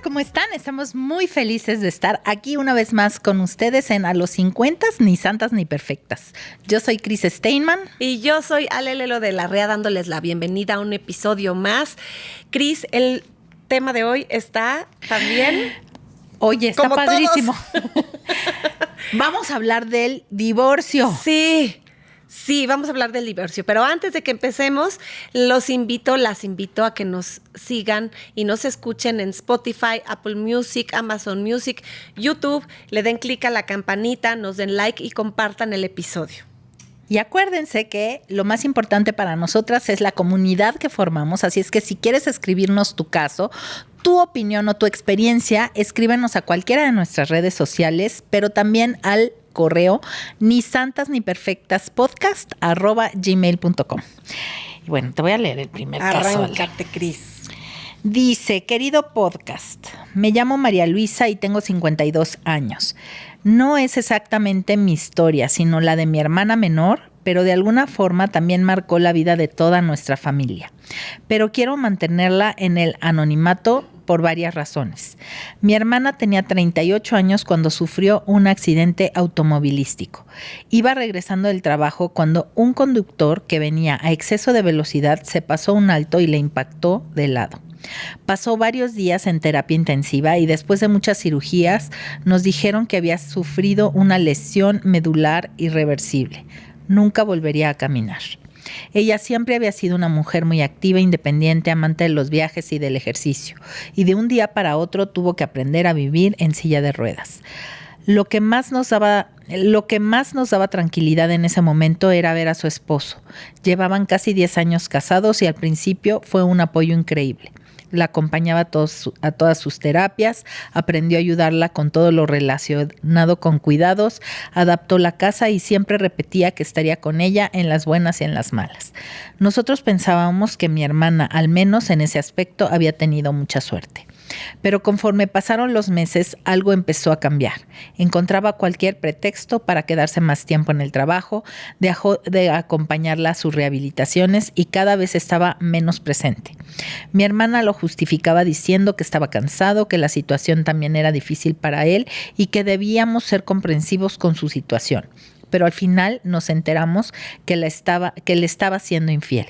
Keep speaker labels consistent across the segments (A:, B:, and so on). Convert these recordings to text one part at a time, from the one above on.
A: ¿cómo están? Estamos muy felices de estar aquí una vez más con ustedes en A los 50, ni santas ni perfectas. Yo soy Cris Steinman.
B: Y yo soy Ale Lelo de La Rea, dándoles la bienvenida a un episodio más. Cris, el tema de hoy está también...
A: Oye, está
B: como
A: padrísimo. Vamos a hablar del divorcio.
B: Sí, vamos a hablar del divorcio, pero antes de que empecemos, las invito a que nos sigan y nos escuchen en Spotify, Apple Music, Amazon Music, YouTube, le den clic a la campanita, nos den like y compartan el episodio.
A: Y acuérdense que lo más importante para nosotras es la comunidad que formamos, así es que si quieres escribirnos tu caso, tu opinión o tu experiencia, escríbenos a cualquiera de nuestras redes sociales, pero también al correo nisantasniperfectaspodcast@gmail.com. Y bueno, te voy a leer el primer caso.
B: Arráncate, Cris.
A: Dice, querido podcast, me llamo María Luisa y tengo 52 años. No es exactamente mi historia, sino la de mi hermana menor, pero de alguna forma también marcó la vida de toda nuestra familia. Pero quiero mantenerla en el anonimato por varias razones. Mi hermana tenía 38 años cuando sufrió un accidente automovilístico. Iba regresando del trabajo cuando un conductor que venía a exceso de velocidad se pasó un alto y le impactó de lado. Pasó varios días en terapia intensiva y después de muchas cirugías nos dijeron que había sufrido una lesión medular irreversible. Nunca volvería a caminar. Ella siempre había sido una mujer muy activa, independiente, amante de los viajes y del ejercicio, y de un día para otro tuvo que aprender a vivir en silla de ruedas. Lo que más nos daba tranquilidad en ese momento era ver a su esposo. Llevaban casi 10 años casados y al principio fue un apoyo increíble. La acompañaba a todas sus terapias, aprendió a ayudarla con todo lo relacionado con cuidados, adaptó la casa y siempre repetía que estaría con ella en las buenas y en las malas. Nosotros pensábamos que mi hermana, al menos en ese aspecto, había tenido mucha suerte. Pero conforme pasaron los meses, algo empezó a cambiar. Encontraba cualquier pretexto para quedarse más tiempo en el trabajo, dejó de acompañarla a sus rehabilitaciones y cada vez estaba menos presente. Mi hermana lo justificaba diciendo que estaba cansado, que la situación también era difícil para él y que debíamos ser comprensivos con su situación. Pero al final nos enteramos que le estaba siendo infiel.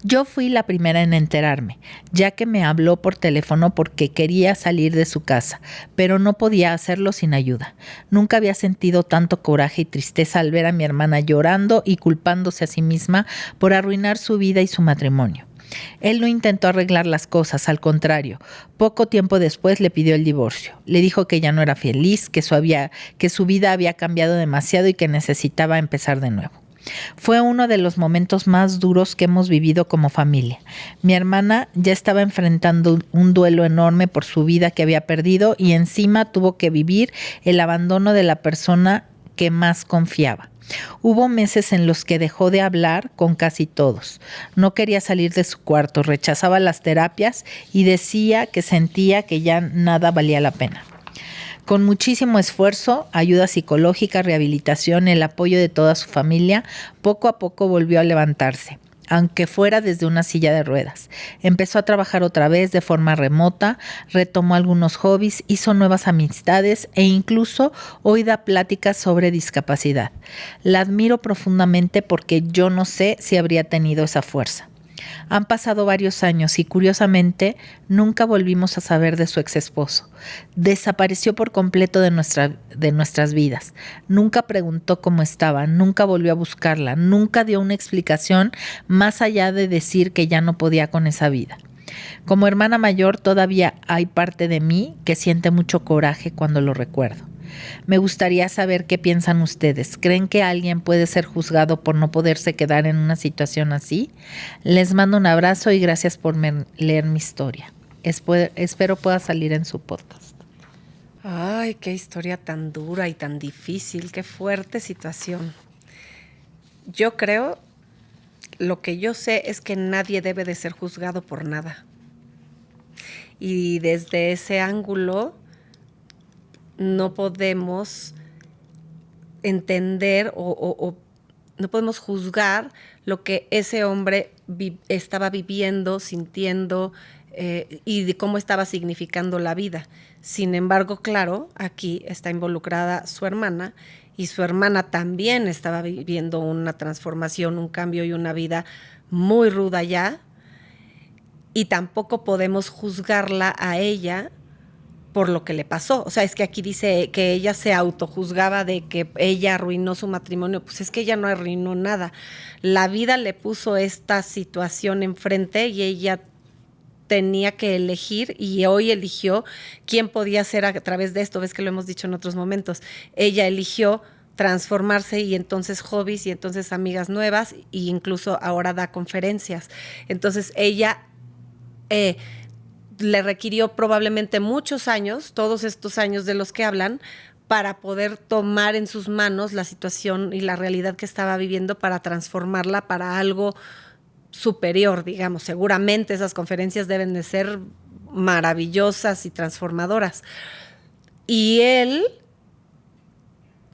A: Yo fui la primera en enterarme, ya que me habló por teléfono porque quería salir de su casa, pero no podía hacerlo sin ayuda. Nunca había sentido tanto coraje y tristeza al ver a mi hermana llorando y culpándose a sí misma por arruinar su vida y su matrimonio. Él no intentó arreglar las cosas, al contrario. Poco tiempo después le pidió el divorcio. Le dijo que ya no era feliz, que su vida había cambiado demasiado y que necesitaba empezar de nuevo. Fue uno de los momentos más duros que hemos vivido como familia. Mi hermana ya estaba enfrentando un duelo enorme por su vida que había perdido y encima tuvo que vivir el abandono de la persona que más confiaba. Hubo meses en los que dejó de hablar con casi todos. No quería salir de su cuarto, rechazaba las terapias y decía que sentía que ya nada valía la pena. Con muchísimo esfuerzo, ayuda psicológica, rehabilitación, el apoyo de toda su familia, poco a poco volvió a levantarse, aunque fuera desde una silla de ruedas. Empezó a trabajar otra vez de forma remota, retomó algunos hobbies, hizo nuevas amistades e incluso hoy da pláticas sobre discapacidad. La admiro profundamente porque yo no sé si habría tenido esa fuerza. Han pasado varios años y curiosamente nunca volvimos a saber de su ex esposo. Desapareció por completo de nuestras vidas. Nunca preguntó cómo estaba, nunca volvió a buscarla, nunca dio una explicación más allá de decir que ya no podía con esa vida. Como hermana mayor todavía hay parte de mí que siente mucho coraje cuando lo recuerdo. Me gustaría saber qué piensan ustedes. ¿Creen que alguien puede ser juzgado por no poderse quedar en una situación así? Les mando un abrazo y gracias por leer mi historia. Espero pueda salir en su podcast.
B: Ay, qué historia tan dura y tan difícil, qué fuerte situación. Yo creo, lo que yo sé es que nadie debe de ser juzgado por nada. Y desde ese ángulo no podemos entender o no podemos juzgar lo que ese hombre estaba viviendo, sintiendo, y de cómo estaba significando la vida. Sin embargo, claro, aquí está involucrada su hermana, y su hermana también estaba viviendo una transformación, un cambio y una vida muy ruda ya, y tampoco podemos juzgarla a ella por lo que le pasó. O sea, es que aquí dice que ella se autojuzgaba de que ella arruinó su matrimonio. Pues es que ella no arruinó nada. La vida le puso esta situación enfrente y ella tenía que elegir, y hoy eligió quién podía ser a través de esto. Ves que lo hemos dicho en otros momentos. Ella eligió transformarse, y entonces hobbies, y entonces amigas nuevas, e incluso ahora da conferencias. Entonces ella le requirió probablemente muchos años, todos estos años de los que hablan, para poder tomar en sus manos la situación y la realidad que estaba viviendo, para transformarla para algo superior, digamos. Seguramente esas conferencias deben de ser maravillosas y transformadoras. Y él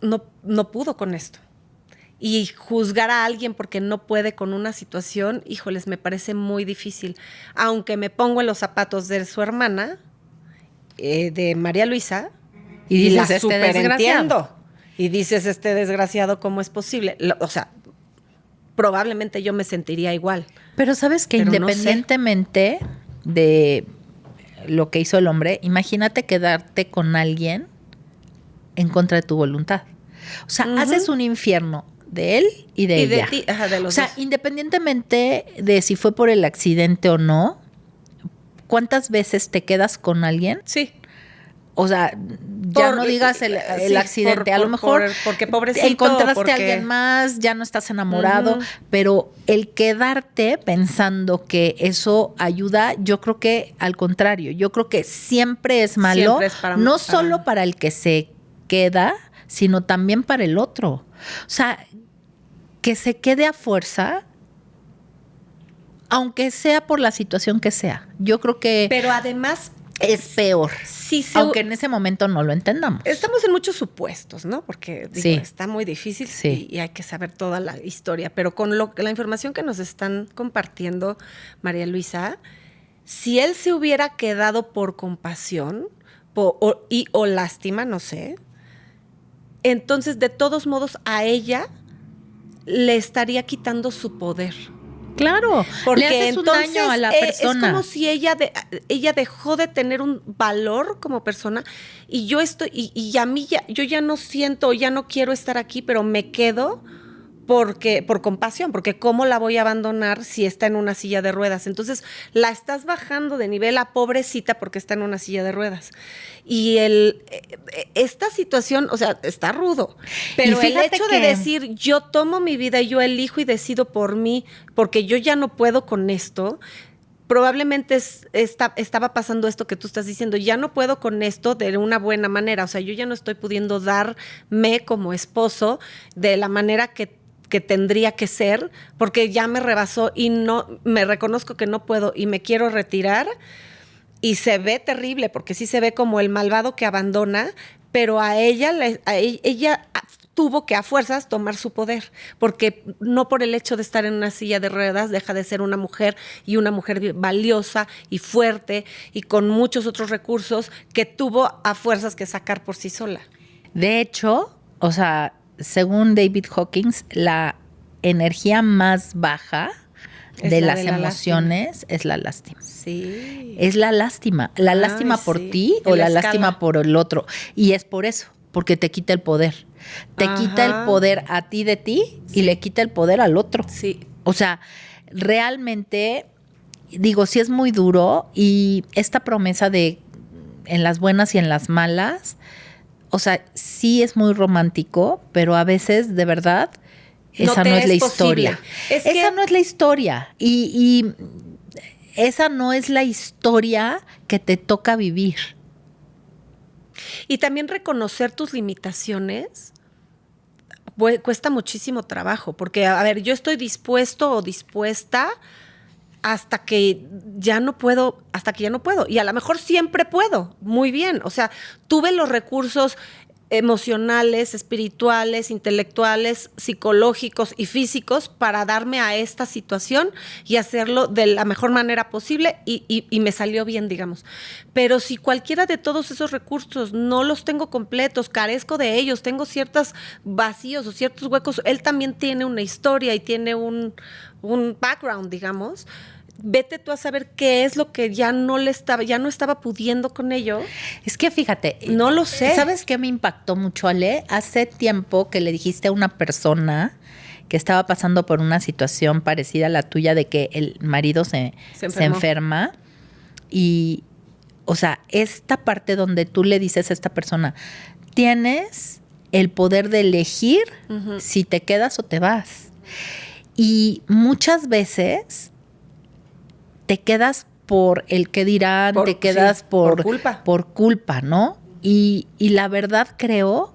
B: no pudo con esto. Y juzgar a alguien porque no puede con una situación, híjoles, me parece muy difícil. Aunque me pongo en los zapatos de su hermana, de María Luisa,
A: y dices,
B: la superentiendo. Y dices, este desgraciado, ¿cómo es posible? O sea, probablemente yo me sentiría igual.
A: Pero sabes que
B: Pero
A: independientemente de lo que hizo el hombre, imagínate quedarte con alguien en contra de tu voluntad. O sea, haces un infierno de él y de ella.
B: De ti, ajá, de los
A: o sea,
B: dos.
A: independientemente de si fue por el accidente o no, ¿cuántas veces te quedas con alguien?
B: Sí.
A: O sea, ya no digas el
B: sí,
A: accidente. A lo mejor
B: porque pobrecito,
A: encontraste a alguien más, ya no estás enamorado, pero el quedarte pensando que eso ayuda, yo creo que al contrario, yo creo que siempre es malo,
B: Siempre es
A: no solo para el que se queda, sino también para el otro. O sea, que se quede a fuerza, aunque sea por la situación que sea. Yo creo que
B: pero además
A: es peor,
B: sí,
A: aunque en ese momento no lo entendamos.
B: Estamos en muchos supuestos, ¿no? Porque digo,
A: Sí.
B: está muy difícil,
A: Sí.
B: y hay que saber toda la historia. Pero con la información que nos están compartiendo, María Luisa, si él se hubiera quedado por compasión o lástima, no sé, entonces de todos modos a ella le estaría quitando su poder.
A: Claro,
B: Porque
A: le haces un
B: entonces
A: daño a la persona.
B: es como si ella dejó de tener un valor como persona, y yo estoy, y a mí yo ya no siento, ya no quiero estar aquí, pero me quedo por compasión, porque ¿cómo la voy a abandonar si está en una silla de ruedas? Entonces la estás bajando de nivel a pobrecita porque está en una silla de ruedas. Y esta situación, o sea, está rudo. Pero el hecho de decir, yo tomo mi vida, yo elijo y decido por mí, porque yo ya no puedo con esto, probablemente estaba pasando esto que tú estás diciendo, ya no puedo con esto de una buena manera. O sea, yo ya no estoy pudiendo darme como esposo de la manera que tendría que ser, porque ya me rebasó y no me reconozco que no puedo y me quiero retirar. Y se ve terrible, porque sí se ve como el malvado que abandona, pero a ella tuvo que a fuerzas tomar su poder, porque no por el hecho de estar en una silla de ruedas deja de ser una mujer, y una mujer valiosa y fuerte y con muchos otros recursos que tuvo a fuerzas que sacar por sí sola.
A: De hecho, o sea, según David Hawkins, la energía más baja de las emociones es la lástima.
B: Sí.
A: Es la lástima. La lástima por ti o la lástima por el otro. Y es por eso, porque te quita el poder. Te quita el poder a ti de ti y le quita el poder al otro.
B: Sí.
A: O sea, realmente, digo, sí es muy duro, y esta promesa de en las buenas y en las malas, o sea, sí es muy romántico, pero a veces, de verdad, esa no es la historia. Esa no es la historia. Y esa no es la historia que te toca vivir.
B: Y también reconocer tus limitaciones cuesta muchísimo trabajo, porque, a ver, yo estoy dispuesto o dispuesta hasta que ya no puedo, y a lo mejor siempre puedo, muy bien, o sea, tuve los recursos emocionales, espirituales, intelectuales, psicológicos y físicos para darme a esta situación y hacerlo de la mejor manera posible y me salió bien, digamos. Pero si cualquiera de todos esos recursos no los tengo completos, carezco de ellos, tengo ciertos vacíos o ciertos huecos, él también tiene una historia y tiene un background, digamos. Vete tú a saber qué es lo que ya no estaba pudiendo con ello.
A: Es que fíjate,
B: no lo sé.
A: ¿Sabes qué me impactó mucho, Ale? Hace tiempo que le dijiste a una persona que estaba pasando por una situación parecida a la tuya, de que el marido se enferma. Y, o sea, esta parte donde tú le dices a esta persona, tienes el poder de elegir si te quedas o te vas. Y muchas veces te quedas por el que dirán, te quedas por culpa, ¿no? Y la verdad creo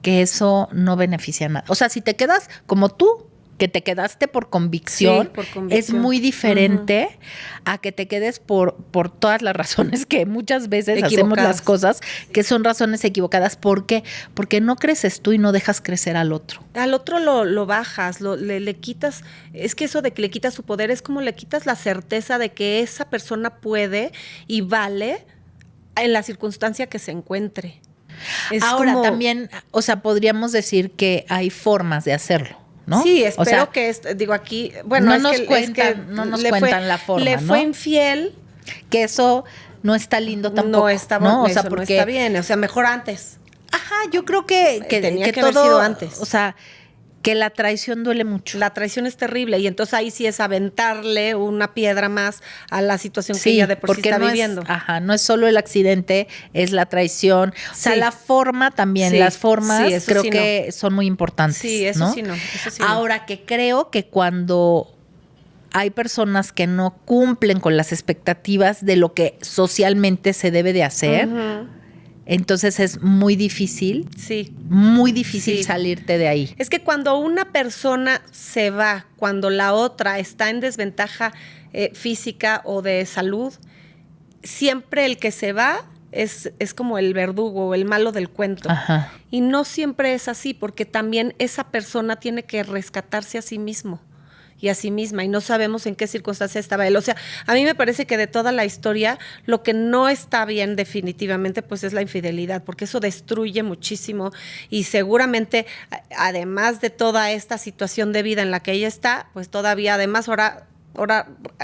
A: que eso no beneficia a nada. O sea, si te quedas como tú, que te quedaste por convicción, es muy diferente a que te quedes por todas las razones que muchas veces hacemos las cosas, que son razones equivocadas. ¿Por qué? Porque no creces tú y no dejas crecer al otro.
B: Al otro lo bajas, le quitas. Es que eso de que le quitas su poder es como le quitas la certeza de que esa persona puede y vale en la circunstancia que se encuentre.
A: Ahora también, o sea, podríamos decir que hay formas de hacerlo, ¿no?
B: Sí, espero que, digo aquí, bueno,
A: no nos cuentan la forma,
B: le fue infiel.
A: Que eso no está lindo tampoco.
B: No está, ¿no? O sea, porque no está bien, o sea, mejor antes.
A: Ajá, yo creo que
B: tenía que
A: todo,
B: haber sido antes.
A: O sea, que la traición duele mucho.
B: La traición es terrible y entonces ahí sí es aventarle una piedra más a la situación que ella de por sí está viviendo.
A: No es solo el accidente, es la traición. O sea, la forma también, las formas creo que son muy importantes.
B: Sí, eso
A: ¿no?
B: sí no. Eso sí
A: Ahora que creo que cuando hay personas que no cumplen con las expectativas de lo que socialmente se debe de hacer, entonces es muy difícil, salirte de ahí.
B: Es que cuando una persona se va, cuando la otra está en desventaja física o de salud, siempre el que se va es como el verdugo o el malo del cuento.
A: Ajá.
B: Y no siempre es así, porque también esa persona tiene que rescatarse a sí mismo y a sí misma, y no sabemos en qué circunstancia estaba él. O sea, a mí me parece que de toda la historia, lo que no está bien definitivamente, pues es la infidelidad, porque eso destruye muchísimo, y seguramente, además de toda esta situación de vida en la que ella está, pues todavía, además, ahora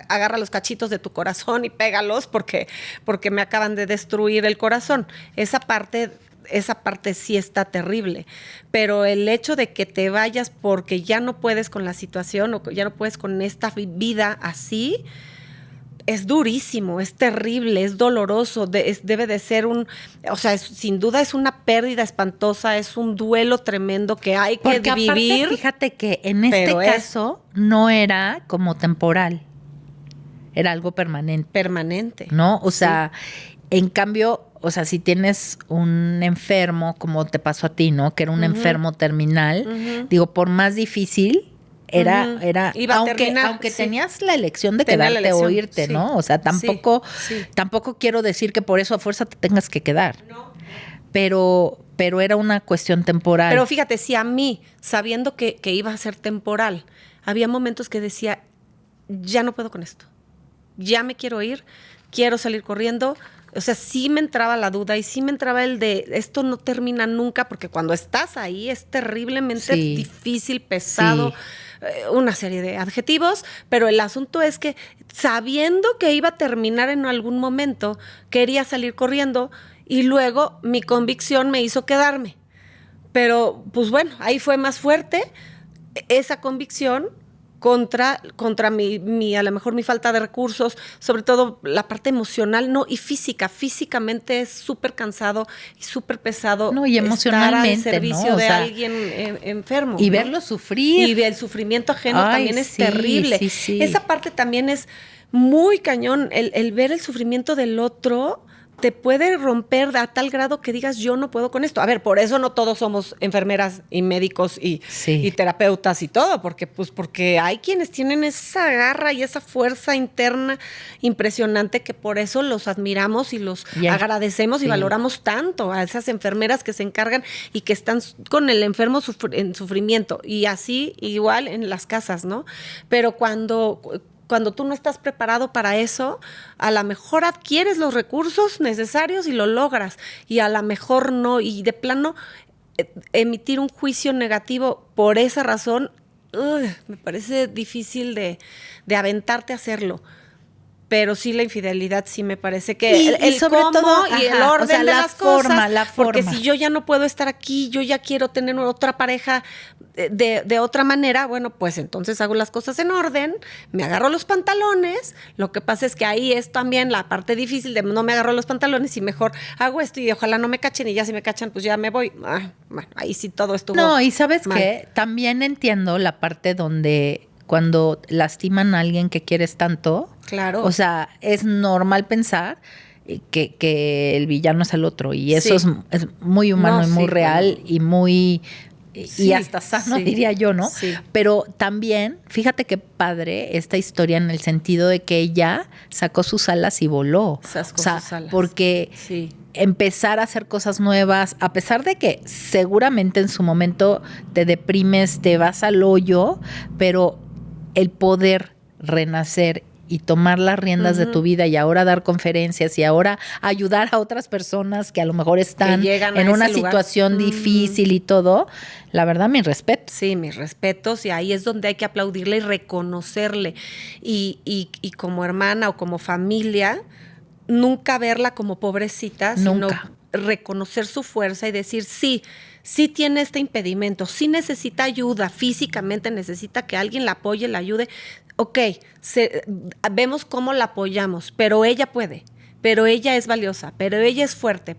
B: agarra los cachitos de tu corazón y pégalos porque me acaban de destruir el corazón. Esa parte sí está terrible, pero el hecho de que te vayas porque ya no puedes con la situación o ya no puedes con esta vida así, es durísimo, es terrible, es doloroso, debe de ser sin duda es una pérdida espantosa, es un duelo tremendo que hay que vivir.
A: Aparte, fíjate que en este caso no era como temporal, era algo permanente.
B: Permanente.
A: ¿No? O sea, en cambio, o sea, si tienes un enfermo, como te pasó a ti, ¿no? Que era un enfermo terminal, digo, por más difícil era aunque tenías la elección de quedarte o irte, ¿no? O sea, tampoco quiero decir que por eso a fuerza te tengas que quedar. No. Pero era una cuestión temporal.
B: Pero fíjate, si a mí, sabiendo que iba a ser temporal, había momentos que decía, ya no puedo con esto. Ya me quiero ir, quiero salir corriendo. O sea, sí me entraba la duda y sí me entraba el de esto no termina nunca, porque cuando estás ahí es terriblemente difícil, pesado, una serie de adjetivos, pero el asunto es que sabiendo que iba a terminar en algún momento, quería salir corriendo y luego mi convicción me hizo quedarme. Pero, pues bueno, ahí fue más fuerte esa convicción contra mi a lo mejor mi falta de recursos, sobre todo la parte emocional, y física. Físicamente es súper cansado y súper pesado.
A: No, y emocionalmente,
B: estar al servicio de alguien enfermo.
A: Y verlo sufrir.
B: Y el sufrimiento ajeno también es terrible.
A: Sí.
B: Esa parte también es muy cañón, el ver el sufrimiento del otro. te puede romper a tal grado que digas, yo no puedo con esto. A ver, por eso no todos somos enfermeras y médicos y terapeutas y todo, porque hay quienes tienen esa garra y esa fuerza interna impresionante, que por eso los admiramos y los agradecemos y valoramos tanto a esas enfermeras que se encargan y que están con el enfermo en sufrimiento. Y así igual en las casas, ¿no? Pero cuando tú no estás preparado para eso, a lo mejor adquieres los recursos necesarios y lo logras, y a lo mejor no, y de plano emitir un juicio negativo por esa razón, me parece difícil de aventarte a hacerlo. Pero sí, la infidelidad sí me parece que el sobre cómo todo, y el orden, o sea, de las cosas, porque si yo ya no puedo estar aquí, yo ya quiero tener otra pareja de otra manera, bueno, pues entonces hago las cosas en orden, me agarro los pantalones. Lo que pasa es que ahí es también la parte difícil de no me agarro los pantalones y mejor hago esto y ojalá no me cachen, y ya si me cachan, pues ya me voy. Bueno, ahí sí todo estuvo
A: No, y ¿sabes
B: mal.
A: qué? También entiendo la parte donde cuando lastiman a alguien que quieres tanto,
B: claro.
A: O sea, es normal pensar que el villano es el otro, y eso es muy humano y muy real, bueno, y muy... y hasta sano, diría yo, ¿no?
B: Sí.
A: Pero también, fíjate qué padre esta historia, en el sentido de que ella sacó sus alas y voló.
B: Sacó sus alas.
A: Porque empezar a hacer cosas nuevas, a pesar de que seguramente en su momento te deprimes, te vas al hoyo, pero el poder renacer y tomar las riendas de tu vida, y ahora dar conferencias, y ahora ayudar a otras personas que a lo mejor están en una situación difícil y todo, la verdad, mis respetos.
B: Sí, mis respetos, y ahí es donde hay que aplaudirle y reconocerle. Y como hermana o como familia, nunca verla como pobrecita, sino reconocer su fuerza y decir, sí tiene este impedimento, sí necesita ayuda, físicamente necesita que alguien la apoye, la ayude. Ok, vemos cómo la apoyamos, pero ella puede, pero ella es valiosa, pero ella es fuerte,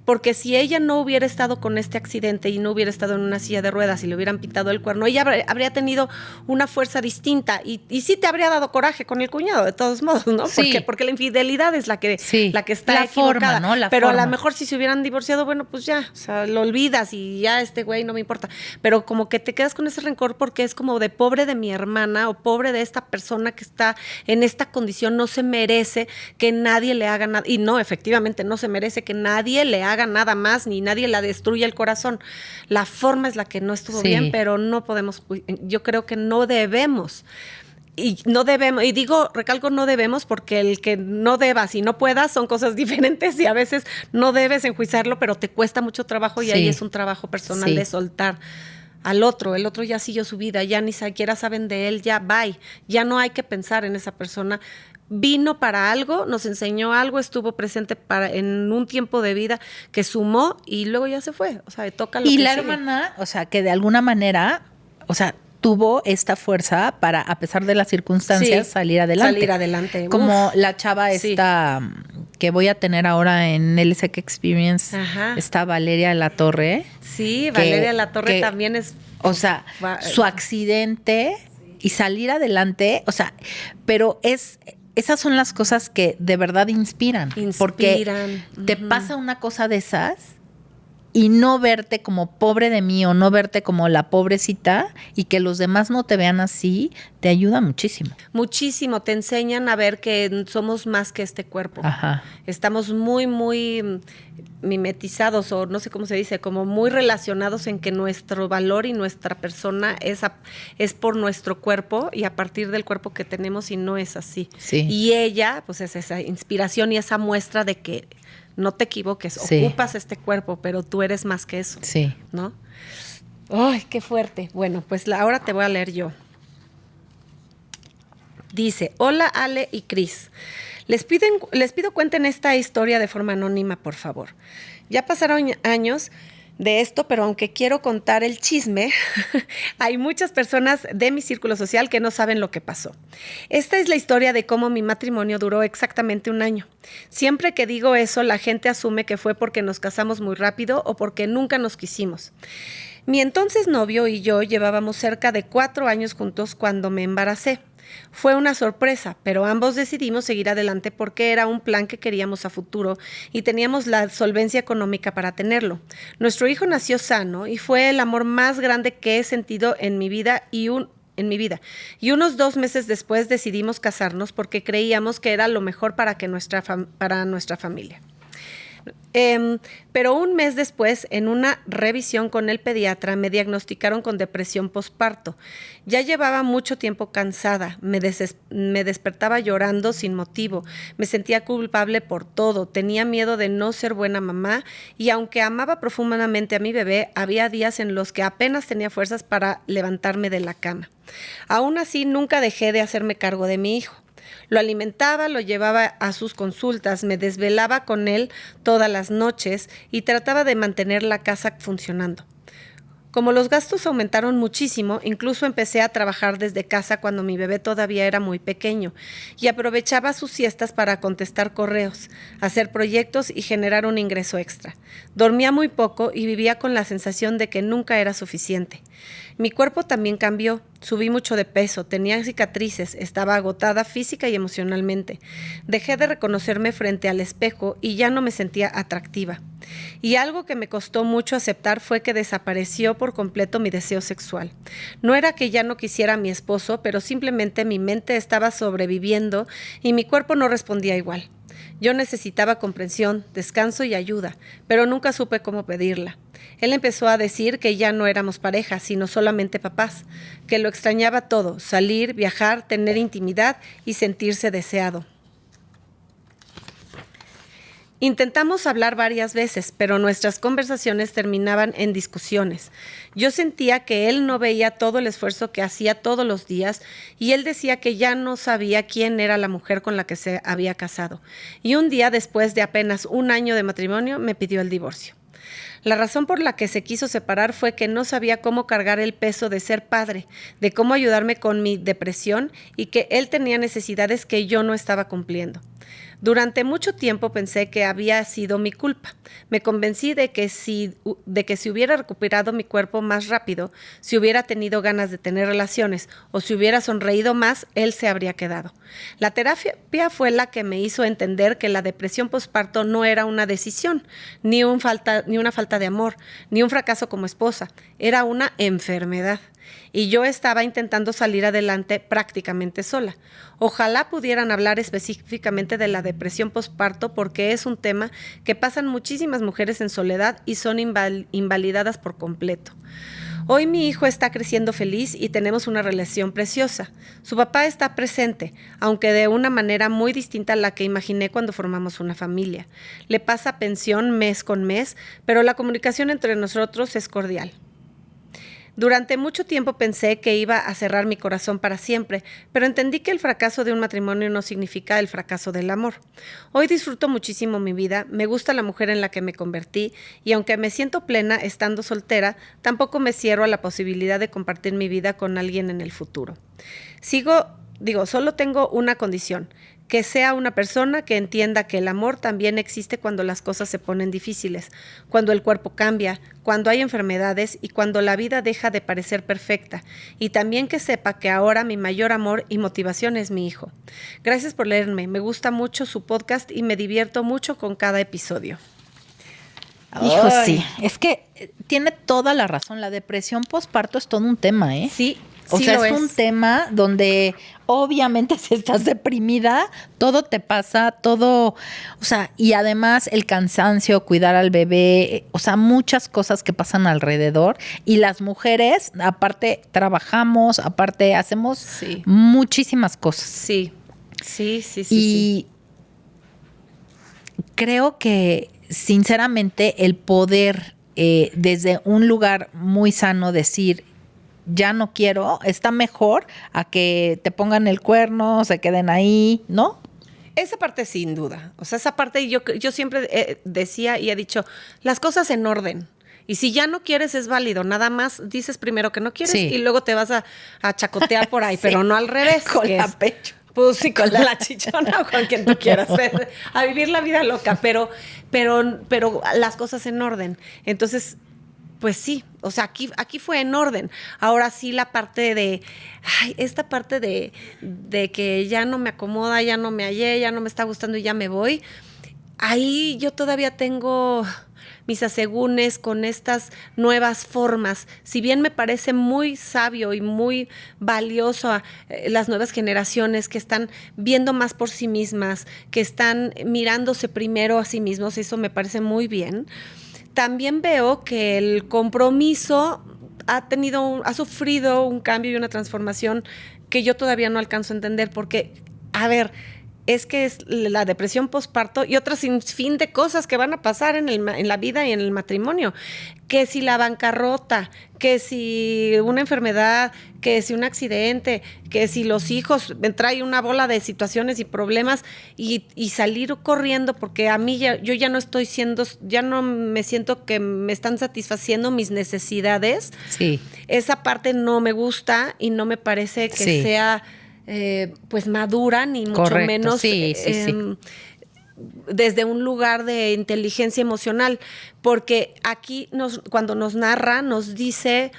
B: porque si ella no hubiera estado con este accidente y no hubiera estado en una silla de ruedas y le hubieran pintado el cuerno, ella habría tenido una fuerza distinta, y sí te habría dado coraje con el cuñado, de todos modos, ¿no?
A: Sí.
B: Porque la infidelidad es la que está
A: la
B: equivocada,
A: forma, ¿no?
B: Pero a lo mejor si se hubieran divorciado, bueno, pues ya, o sea, lo olvidas y ya este güey no me importa, pero como que te quedas con ese rencor, porque es como de pobre de mi hermana, o pobre de esta persona que está en esta condición, no se merece que nadie le haga nada, y no, efectivamente no se merece que nadie le haga nada más, ni nadie la destruya el corazón. La forma es la que no estuvo bien, pero no podemos, yo creo que no debemos, y recalco no debemos, porque el que no debas y no puedas son cosas diferentes, y a veces no debes enjuiciarlo, pero te cuesta mucho trabajo, y ahí es un trabajo personal de soltar al otro. El otro ya siguió su vida, ya ni siquiera saben de él, ya bye, ya no hay que pensar en esa persona. Vino para algo, nos enseñó algo, estuvo presente en un tiempo de vida que sumó, y luego ya se fue. O sea, toca lo que sigue.
A: Y la hermana, o sea, que de alguna manera, o sea, tuvo esta fuerza para, a pesar de las circunstancias, salir adelante.
B: Salir adelante.
A: Como la chava esta que voy a tener ahora en LSEC Experience, está Valeria La Torre.
B: Sí, Valeria La Torre también es...
A: O sea, su accidente y salir adelante, o sea, pero esas son las cosas que de verdad inspiran. Porque te pasa una cosa de esas y no verte como pobre de mí, o no verte como la pobrecita, y que los demás no te vean así, te ayuda muchísimo.
B: Muchísimo, te enseñan a ver que somos más que este cuerpo. Estamos muy, muy mimetizados, o no sé cómo se dice, como muy relacionados en que nuestro valor y nuestra persona es por nuestro cuerpo, y a partir del cuerpo que tenemos, y no es así. Y ella, pues es esa inspiración y esa muestra de que no te equivoques, ocupas este cuerpo, pero tú eres más que eso, ¿no? ¡Ay, qué fuerte! Bueno, pues ahora te voy a leer yo. Dice, hola Ale y Cris. Les pido cuenten esta historia de forma anónima, por favor. Ya pasaron años de esto, pero aunque quiero contar el chisme, hay muchas personas de mi círculo social que no saben lo que pasó. Esta es la historia de cómo mi matrimonio duró exactamente 1 año. Siempre que digo eso, la gente asume que fue porque nos casamos muy rápido o porque nunca nos quisimos. Mi entonces novio y yo llevábamos cerca de 4 años juntos cuando me embaracé. Fue una sorpresa, pero ambos decidimos seguir adelante porque era un plan que queríamos a futuro y teníamos la solvencia económica para tenerlo. Nuestro hijo nació sano y fue el amor más grande que he sentido en mi vida y unos 2 meses después decidimos casarnos porque creíamos que era lo mejor para nuestra familia. Pero un mes después, en una revisión con el pediatra, me diagnosticaron con depresión posparto. Ya llevaba mucho tiempo cansada, me despertaba llorando sin motivo, me sentía culpable por todo, tenía miedo de no ser buena mamá y aunque amaba profundamente a mi bebé, había días en los que apenas tenía fuerzas para levantarme de la cama. Aún así, nunca dejé de hacerme cargo de mi hijo. Lo alimentaba, lo llevaba a sus consultas, me desvelaba con él todas las noches y trataba de mantener la casa funcionando. Como los gastos aumentaron muchísimo, incluso empecé a trabajar desde casa cuando mi bebé todavía era muy pequeño y aprovechaba sus siestas para contestar correos, hacer proyectos y generar un ingreso extra. Dormía muy poco y vivía con la sensación de que nunca era suficiente. Mi cuerpo también cambió, subí mucho de peso, tenía cicatrices, estaba agotada física y emocionalmente. Dejé de reconocerme frente al espejo y ya no me sentía atractiva. Y algo que me costó mucho aceptar fue que desapareció por completo mi deseo sexual. No era que ya no quisiera a mi esposo, pero simplemente mi mente estaba sobreviviendo y mi cuerpo no respondía igual. Yo necesitaba comprensión, descanso y ayuda, pero nunca supe cómo pedirla. Él empezó a decir que ya no éramos pareja, sino solamente papás, que lo extrañaba todo, salir, viajar, tener intimidad y sentirse deseado. Intentamos hablar varias veces, pero nuestras conversaciones terminaban en discusiones. Yo sentía que él no veía todo el esfuerzo que hacía todos los días y él decía que ya no sabía quién era la mujer con la que se había casado. Y un día, después de apenas 1 año de matrimonio, me pidió el divorcio. La razón por la que se quiso separar fue que no sabía cómo cargar el peso de ser padre, de cómo ayudarme con mi depresión y que él tenía necesidades que yo no estaba cumpliendo. Durante mucho tiempo pensé que había sido mi culpa. Me convencí de que si hubiera recuperado mi cuerpo más rápido, si hubiera tenido ganas de tener relaciones o si hubiera sonreído más, él se habría quedado. La terapia fue la que me hizo entender que la depresión posparto no era una decisión, ni una falta de amor, ni un fracaso como esposa. Era una enfermedad. Y yo estaba intentando salir adelante prácticamente sola. Ojalá pudieran hablar específicamente de la depresión posparto porque es un tema que pasan muchísimas mujeres en soledad y son invalidadas por completo. Hoy mi hijo está creciendo feliz y tenemos una relación preciosa. Su papá está presente, aunque de una manera muy distinta a la que imaginé cuando formamos una familia. Le pasa pensión mes con mes, pero la comunicación entre nosotros es cordial. Durante mucho tiempo pensé que iba a cerrar mi corazón para siempre, pero entendí que el fracaso de un matrimonio no significa el fracaso del amor. Hoy disfruto muchísimo mi vida, me gusta la mujer en la que me convertí y aunque me siento plena estando soltera, tampoco me cierro a la posibilidad de compartir mi vida con alguien en el futuro. Solo tengo una condición, que sea una persona que entienda que el amor también existe cuando las cosas se ponen difíciles, cuando el cuerpo cambia, cuando hay enfermedades y cuando la vida deja de parecer perfecta, y también que sepa que ahora mi mayor amor y motivación es mi hijo. Gracias por leerme, me gusta mucho su podcast y me divierto mucho con cada episodio.
A: Hijo, sí, es que tiene toda la razón, la depresión posparto es todo un tema, ¿eh?
B: Sí.
A: O
B: sí
A: sea,
B: lo
A: es un tema donde obviamente si estás deprimida, todo te pasa, todo, o sea, y además el cansancio, cuidar al bebé, o sea, muchas cosas que pasan alrededor. Y las mujeres, aparte, trabajamos, aparte, hacemos muchísimas cosas.
B: Sí.
A: Y creo que, sinceramente, el poder desde un lugar muy sano decir, ya no quiero, está mejor a que te pongan el cuerno, se queden ahí, ¿no?
B: Esa parte sin duda. O sea, esa parte yo siempre decía y he dicho, las cosas en orden. Y si ya no quieres es válido, nada más dices primero que no quieres y luego te vas a chacotear por ahí, pero no al revés.
A: Con la pecho.
B: Pues sí, con la chichona o con quien tú quieras, a vivir la vida loca, pero las cosas en orden. Entonces, pues sí, o sea, aquí fue en orden. Ahora sí la parte esta parte de que ya no me acomoda, ya no me hallé, ya no me está gustando y ya me voy. Ahí yo todavía tengo mis asegúnes con estas nuevas formas. Si bien me parece muy sabio y muy valioso las nuevas generaciones que están viendo más por sí mismas, que están mirándose primero a sí mismos, eso me parece muy bien. También veo que el compromiso ha sufrido un cambio y una transformación que yo todavía no alcanzo a entender porque, a ver, es que es la depresión postparto y otras sinfín de cosas que van a pasar en la vida y en el matrimonio. Que si la bancarrota, que si una enfermedad, que si un accidente, que si los hijos, me trae una bola de situaciones y problemas y salir corriendo porque a mí yo ya no me siento que me están satisfaciendo mis necesidades.
A: Sí.
B: Esa parte no me gusta y no me parece que sea pues madura, ni mucho
A: Correcto.
B: menos
A: Sí.
B: desde un lugar de inteligencia emocional, porque aquí cuando nos narra, nos dice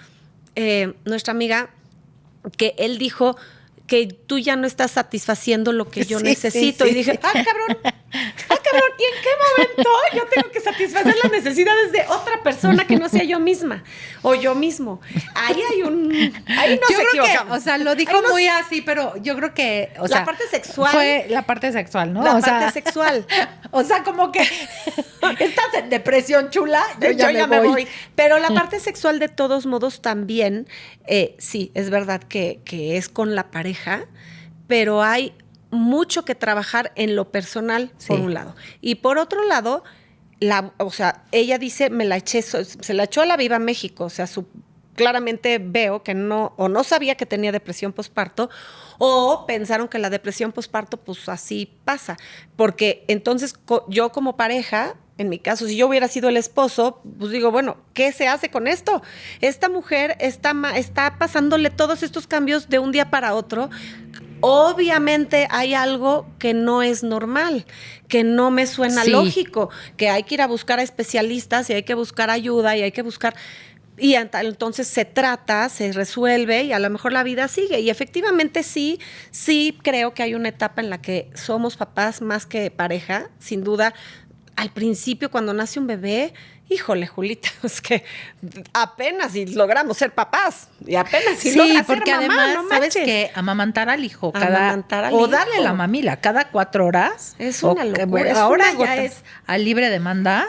B: nuestra amiga que él dijo que tú ya no estás satisfaciendo lo que yo necesito. Y dije, cabrón, ¿y en qué momento yo tengo que satisfacer las necesidades de otra persona que no sea yo misma o yo mismo? Ahí no se equivocamos.
A: O sea, lo dijo muy así, pero yo creo que, o sea,
B: la parte sexual.
A: Fue la parte sexual, ¿no?
B: La parte sexual.
A: O sea, como que estás en depresión, chula, yo ya me voy.
B: Pero la parte sexual, de todos modos, también, sí, es verdad que es con la pareja, pero hay mucho que trabajar en lo personal, por un lado. Y por otro lado, o sea, ella dice, se la echó a la Viva México, o sea, claramente veo que no sabía que tenía depresión postparto, o pensaron que la depresión postparto, pues así pasa. Porque entonces yo como pareja, en mi caso, si yo hubiera sido el esposo, pues digo, bueno, ¿qué se hace con esto? Esta mujer está pasándole todos estos cambios de un día para otro. Obviamente hay algo que no es normal, que no me suena lógico, que hay que ir a buscar a especialistas y hay que buscar ayuda y hay que buscar... Y entonces se resuelve y a lo mejor la vida sigue. Y efectivamente sí creo que hay una etapa en la que somos papás más que pareja, sin duda. Al principio, cuando nace un bebé, híjole, Julita, es que apenas si logramos ser papás y apenas si logras ser mamá,
A: además,
B: no
A: ¿sabes
B: manches?
A: Que amamantar al hijo
B: o
A: darle la mamila cada 4 horas
B: es una locura.
A: Ahora ya es a libre demanda.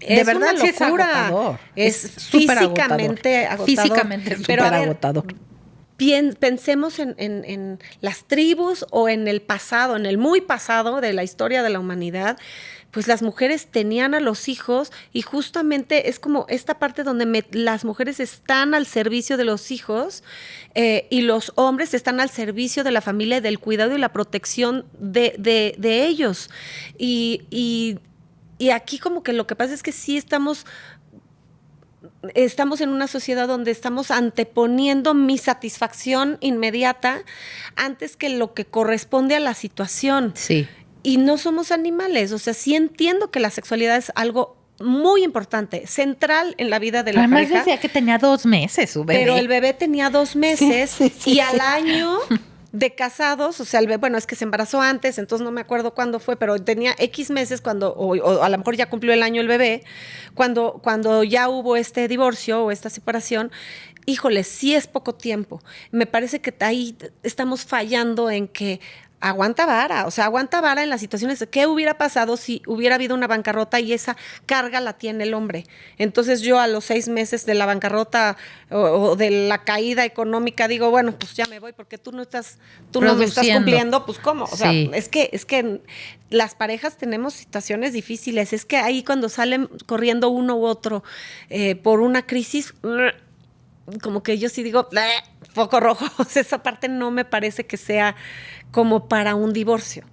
A: De
B: es
A: verdad,
B: una
A: sí es
B: agotador.
A: Es
B: súper agotador.
A: Físicamente súper agotador.
B: Pensemos en las tribus o en el pasado, en el muy pasado de la historia de la humanidad. Pues las mujeres tenían a los hijos y justamente es como esta parte donde las mujeres están al servicio de los hijos y los hombres están al servicio de la familia, del cuidado y la protección de ellos. Y aquí como que lo que pasa es que sí estamos en una sociedad donde estamos anteponiendo mi satisfacción inmediata antes que lo que corresponde a la situación.
A: Sí.
B: Y no somos animales, o sea, sí entiendo que la sexualidad es algo muy importante, central en la vida de la pareja.
A: Además decía que tenía 2 meses su bebé.
B: Pero el bebé tenía 2 meses y al año de casados, o sea, bueno, es que se embarazó antes, entonces no me acuerdo cuándo fue, pero tenía X meses o a lo mejor ya cumplió el año el bebé, cuando ya hubo este divorcio o esta separación. Híjole, sí es poco tiempo. Me parece que ahí estamos fallando en que aguanta vara en las situaciones de qué hubiera pasado si hubiera habido una bancarrota y esa carga la tiene el hombre. Entonces yo a los 6 meses de la bancarrota o de la caída económica digo, bueno, pues ya me voy porque tú no me estás cumpliendo, pues ¿cómo? O sea, es que las parejas tenemos situaciones difíciles, es que ahí cuando salen corriendo uno u otro por una crisis, como que yo sí digo, foco rojo, o sea, esa parte no me parece que sea como para un divorcio.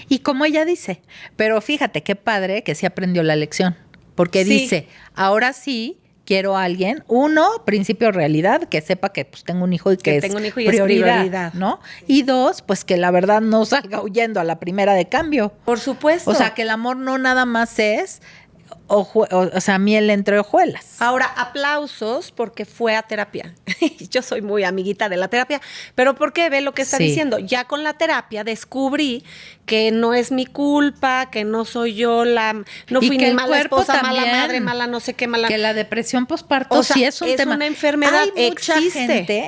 A: Y como ella dice, pero fíjate qué padre que sí aprendió la lección, porque dice, ahora sí quiero a alguien, principio realidad, que sepa que pues tengo un hijo y que
B: tengo un hijo y
A: prioridad,
B: es prioridad,
A: ¿no? Y 2, pues que la verdad no salga huyendo a la primera de cambio.
B: Por supuesto.
A: O sea, que el amor no nada más es o sea, miel entre hojuelas.
B: Ahora, aplausos porque fue a terapia. Yo soy muy amiguita de la terapia, pero ¿por qué? Ve lo que está diciendo. Ya con la terapia descubrí que no es mi culpa, que no soy yo no fui ni mala esposa, mala madre, mala no sé qué, mala.
A: Que la depresión posparto sí es un tema.
B: Es una enfermedad,
A: Hay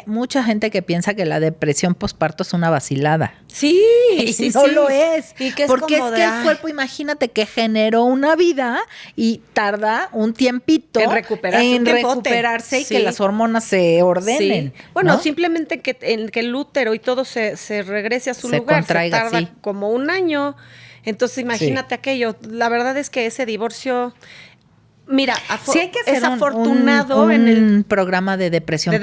A: mucha gente que piensa que la depresión posparto es una vacilada.
B: Sí,
A: y
B: sí,
A: no lo es.
B: Y que
A: porque es que el cuerpo, imagínate que generó una vida y tarda un tiempito
B: en recuperarse
A: y que las hormonas se ordenen.
B: Sí. Bueno,
A: ¿no?
B: simplemente que el útero y todo se regrese a su lugar.
A: Contraiga,
B: se tarda como un año. Entonces, imagínate aquello. La verdad es que ese divorcio... Mira,
A: sí hay que hacer
B: es afortunado
A: un
B: en el
A: programa de depresión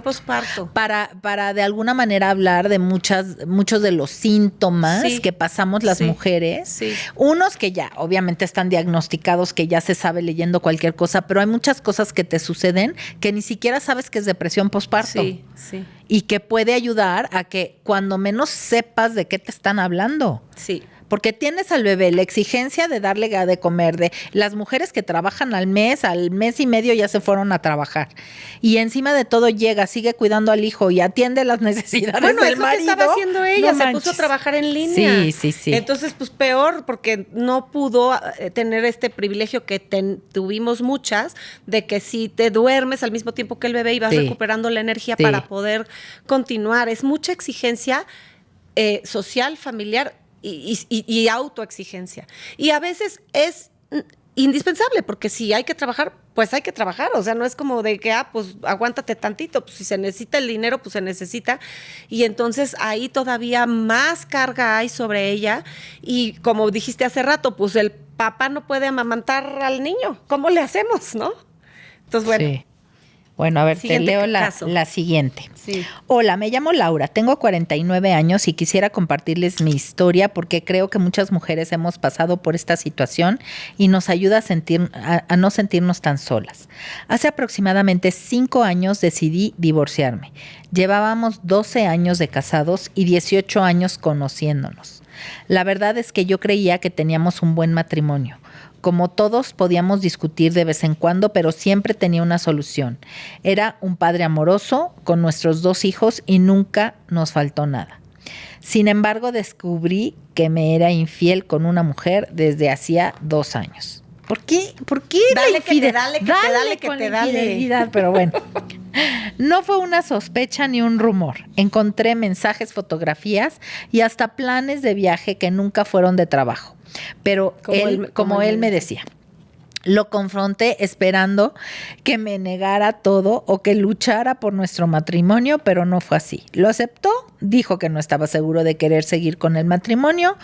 B: posparto.
A: Para de alguna manera hablar de muchos de los síntomas que pasamos las mujeres.
B: Sí.
A: Unos que ya obviamente están diagnosticados, que ya se sabe leyendo cualquier cosa, pero hay muchas cosas que te suceden que ni siquiera sabes que es depresión posparto.
B: Sí, sí.
A: Y que puede ayudar a que cuando menos sepas de qué te están hablando.
B: Sí.
A: Porque tienes al bebé la exigencia de darle de comer, de las mujeres que trabajan al mes y medio ya se fueron a trabajar. Y encima de todo llega, sigue cuidando al hijo y atiende las necesidades del marido.
B: Bueno, es lo que estaba haciendo ella, se puso a trabajar en línea.
A: Sí.
B: Entonces, pues peor, porque no pudo tener este privilegio que tuvimos muchas, de que si te duermes al mismo tiempo que el bebé y vas recuperando la energía para poder continuar. Es mucha exigencia social, familiar, y autoexigencia. Y a veces es indispensable, porque si hay que trabajar, pues hay que trabajar. O sea, no es como de que, pues aguántate tantito. Pues si se necesita el dinero, pues se necesita. Y entonces ahí todavía más carga hay sobre ella. Y como dijiste hace rato, pues el papá no puede amamantar al niño. ¿Cómo le hacemos, no? Entonces, bueno.
A: Sí. Bueno, a ver,
B: Siguiente
A: te leo la siguiente. Sí. Hola, me llamo Laura, tengo 49 años y quisiera compartirles mi historia porque creo que muchas mujeres hemos pasado por esta situación y nos ayuda a no sentirnos tan solas. Hace aproximadamente 5 años decidí divorciarme. Llevábamos 12 años de casados y 18 años conociéndonos. La verdad es que yo creía que teníamos un buen matrimonio. Como todos, podíamos discutir de vez en cuando, pero siempre tenía una solución. Era un padre amoroso con nuestros 2 hijos y nunca nos faltó nada. Sin embargo, descubrí que me era infiel con una mujer desde hacía 2 años. ¿Por qué?
B: Dale que te dale.
A: Pero bueno. No fue una sospecha ni un rumor. Encontré mensajes, fotografías y hasta planes de viaje que nunca fueron de trabajo. Pero como él me decía, lo confronté esperando que me negara todo o que luchara por nuestro matrimonio, pero no fue así. Lo aceptó, dijo que no estaba seguro de querer seguir con el matrimonio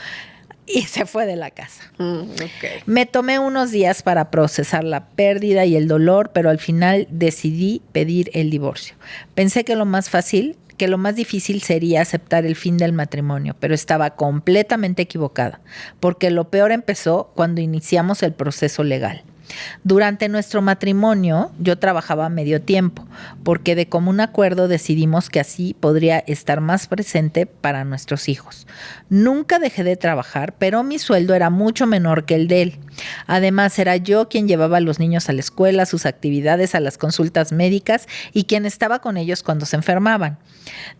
A: y se fue de la casa.
B: Okay.
A: Me tomé unos días para procesar la pérdida y el dolor, pero al final decidí pedir el divorcio. Pensé que lo más difícil sería aceptar el fin del matrimonio, pero estaba completamente equivocada, porque lo peor empezó cuando iniciamos el proceso legal. Durante nuestro matrimonio yo trabajaba a medio tiempo, porque de común acuerdo decidimos que así podría estar más presente para nuestros hijos. Nunca dejé de trabajar, pero mi sueldo era mucho menor que el de él. Además, era yo quien llevaba a los niños a la escuela, a sus actividades, a las consultas médicas y quien estaba con ellos cuando se enfermaban.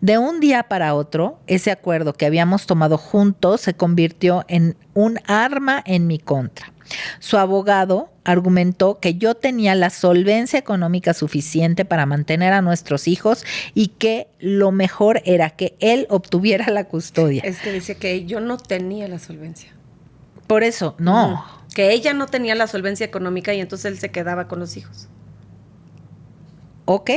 A: De un día para otro, ese acuerdo que habíamos tomado juntos se convirtió en un arma en mi contra. Su abogado argumentó que yo tenía la solvencia económica suficiente para mantener a nuestros hijos y que lo mejor era que él obtuviera la custodia.
B: Es que decía que yo no tenía la solvencia.
A: Por eso, no.
B: Que ella no tenía la solvencia económica y entonces él se quedaba con los hijos.
A: Ok.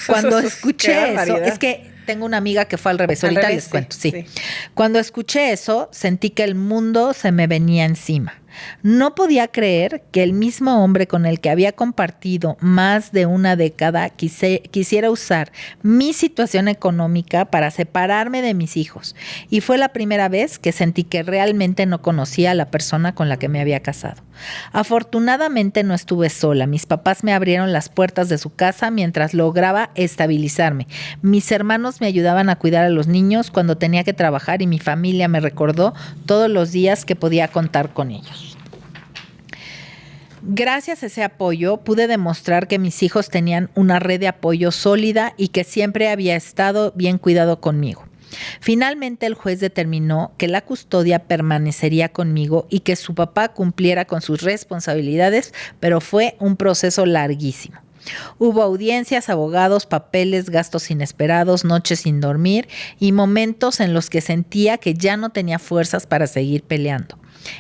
A: Cuando escuché eso, es que tengo una amiga que fue al revés. Ahorita les cuento, sí. Cuando escuché eso, sentí que el mundo se me venía encima. No podía creer que el mismo hombre con el que había compartido más de una década quisiera usar mi situación económica para separarme de mis hijos. Y fue la primera vez que sentí que realmente no conocía a la persona con la que me había casado. Afortunadamente no estuve sola. Mis papás me abrieron las puertas de su casa mientras lograba estabilizarme. Mis hermanos me ayudaban a cuidar a los niños cuando tenía que trabajar y mi familia me recordó todos los días que podía contar con ellos. Gracias a ese apoyo pude demostrar que mis hijos tenían una red de apoyo sólida y que siempre había estado bien cuidado conmigo. Finalmente el juez determinó que la custodia permanecería conmigo y que su papá cumpliera con sus responsabilidades, pero fue un proceso larguísimo. Hubo audiencias, abogados, papeles, gastos inesperados, noches sin dormir y momentos en los que sentía que ya no tenía fuerzas para seguir peleando.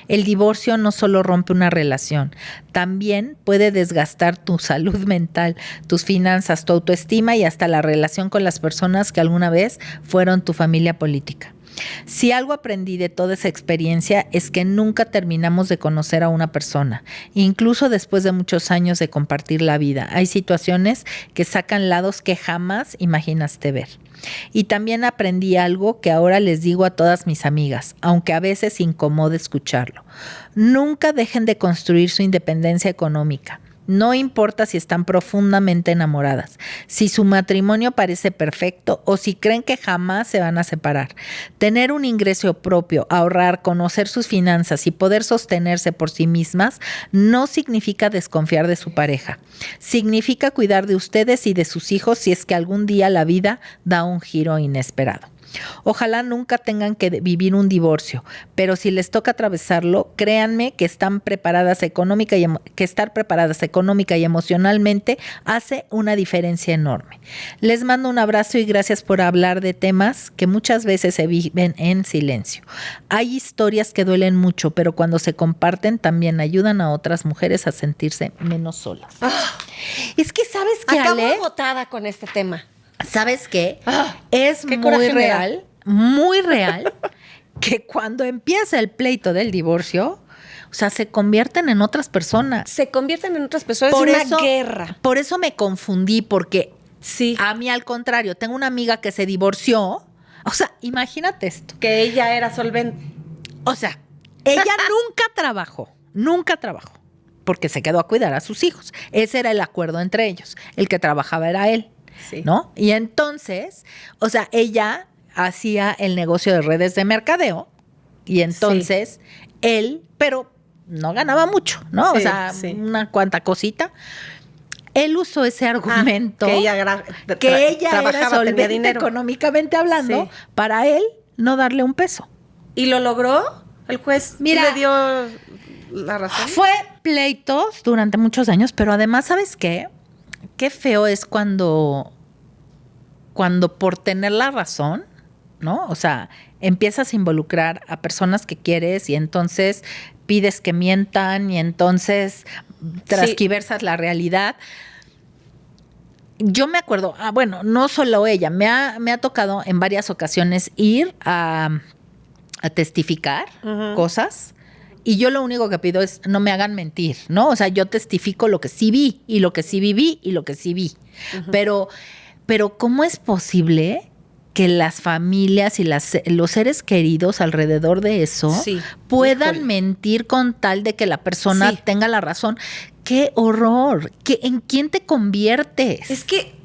A: El divorcio no solo rompe una relación, también puede desgastar tu salud mental, tus finanzas, tu autoestima y hasta la relación con las personas que alguna vez fueron tu familia política. Si algo aprendí de toda esa experiencia es que nunca terminamos de conocer a una persona, incluso después de muchos años de compartir la vida. Hay situaciones que sacan lados que jamás imaginaste ver. Y también aprendí algo que ahora les digo a todas mis amigas, aunque a veces incomode escucharlo. Nunca dejen de construir su independencia económica. No importa si están profundamente enamoradas, si su matrimonio parece perfecto o si creen que jamás se van a separar. Tener un ingreso propio, ahorrar, conocer sus finanzas y poder sostenerse por sí mismas no significa desconfiar de su pareja. Significa cuidar de ustedes y de sus hijos si es que algún día la vida da un giro inesperado. Ojalá nunca tengan que vivir un divorcio, pero si les toca atravesarlo, créanme que estar preparadas económica y emocionalmente hace una diferencia enorme. Les mando un abrazo y gracias por hablar de temas que muchas veces se viven en silencio. Hay historias que duelen mucho, pero cuando se comparten también ayudan a otras mujeres a sentirse menos solas. Es que ¿sabes qué,
B: Acabo
A: Ale?
B: agotada con este tema.
A: ¿Sabes qué? Es
B: qué
A: muy
B: coraje
A: muy real, que cuando empieza el pleito del divorcio, o sea, se convierten en otras personas.
B: Se convierten en otras personas. Es una guerra.
A: Por eso me confundí, porque
B: Sí.
A: a mí al contrario, tengo una amiga que se divorció. O sea, imagínate esto.
B: Que ella era solvente.
A: O sea, ella nunca trabajó, porque se quedó a cuidar a sus hijos. Ese era el acuerdo entre ellos. El que trabajaba era él.
B: Sí.
A: ¿No? Y entonces, o sea, ella hacía el negocio de redes de mercadeo y entonces él, pero no ganaba mucho, ¿no?
B: Sí,
A: o sea, una cuanta cosita. Él usó ese argumento
B: que ella
A: era solvente económicamente hablando, para él no darle un peso.
B: ¿Y lo logró? ¿El juez le dio la razón?
A: Fue pleitos durante muchos años, pero además, ¿sabes qué? Qué feo es cuando por tener la razón, ¿no? O sea, empiezas a involucrar a personas que quieres y entonces pides que mientan y entonces transquiversas la realidad. Yo me acuerdo, bueno, no solo ella, me ha tocado en varias ocasiones ir a testificar cosas. Y yo lo único que pido es no me hagan mentir, ¿no? O sea, yo testifico lo que sí vi y lo que sí viví y lo que sí vi. Pero ¿cómo es posible que las familias y los seres queridos alrededor de eso puedan mentir con tal de que la persona tenga la razón? ¡Qué horror! ¿En quién te conviertes?
B: Es que...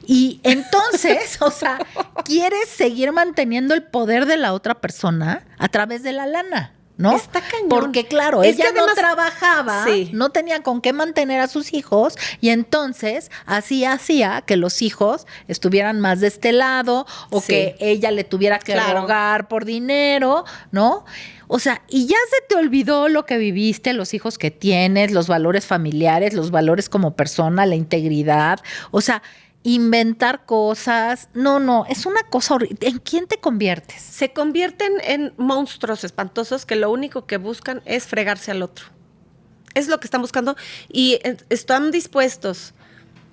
A: Y entonces, o sea, quieres seguir manteniendo el poder de la otra persona a través de la lana, ¿no?
B: Está cañón.
A: Porque claro, ella además no trabajaba, no tenía con qué mantener a sus hijos y entonces así hacía que los hijos estuvieran más de este lado o que ella le tuviera que rogar por dinero, ¿no? O sea, y ya se te olvidó lo que viviste, los hijos que tienes, los valores familiares, los valores como persona, la integridad, o sea, inventar cosas. No, es una cosa horrible. ¿En quién te conviertes?
B: Se convierten en monstruos espantosos que lo único que buscan es fregarse al otro. Es lo que están buscando y están dispuestos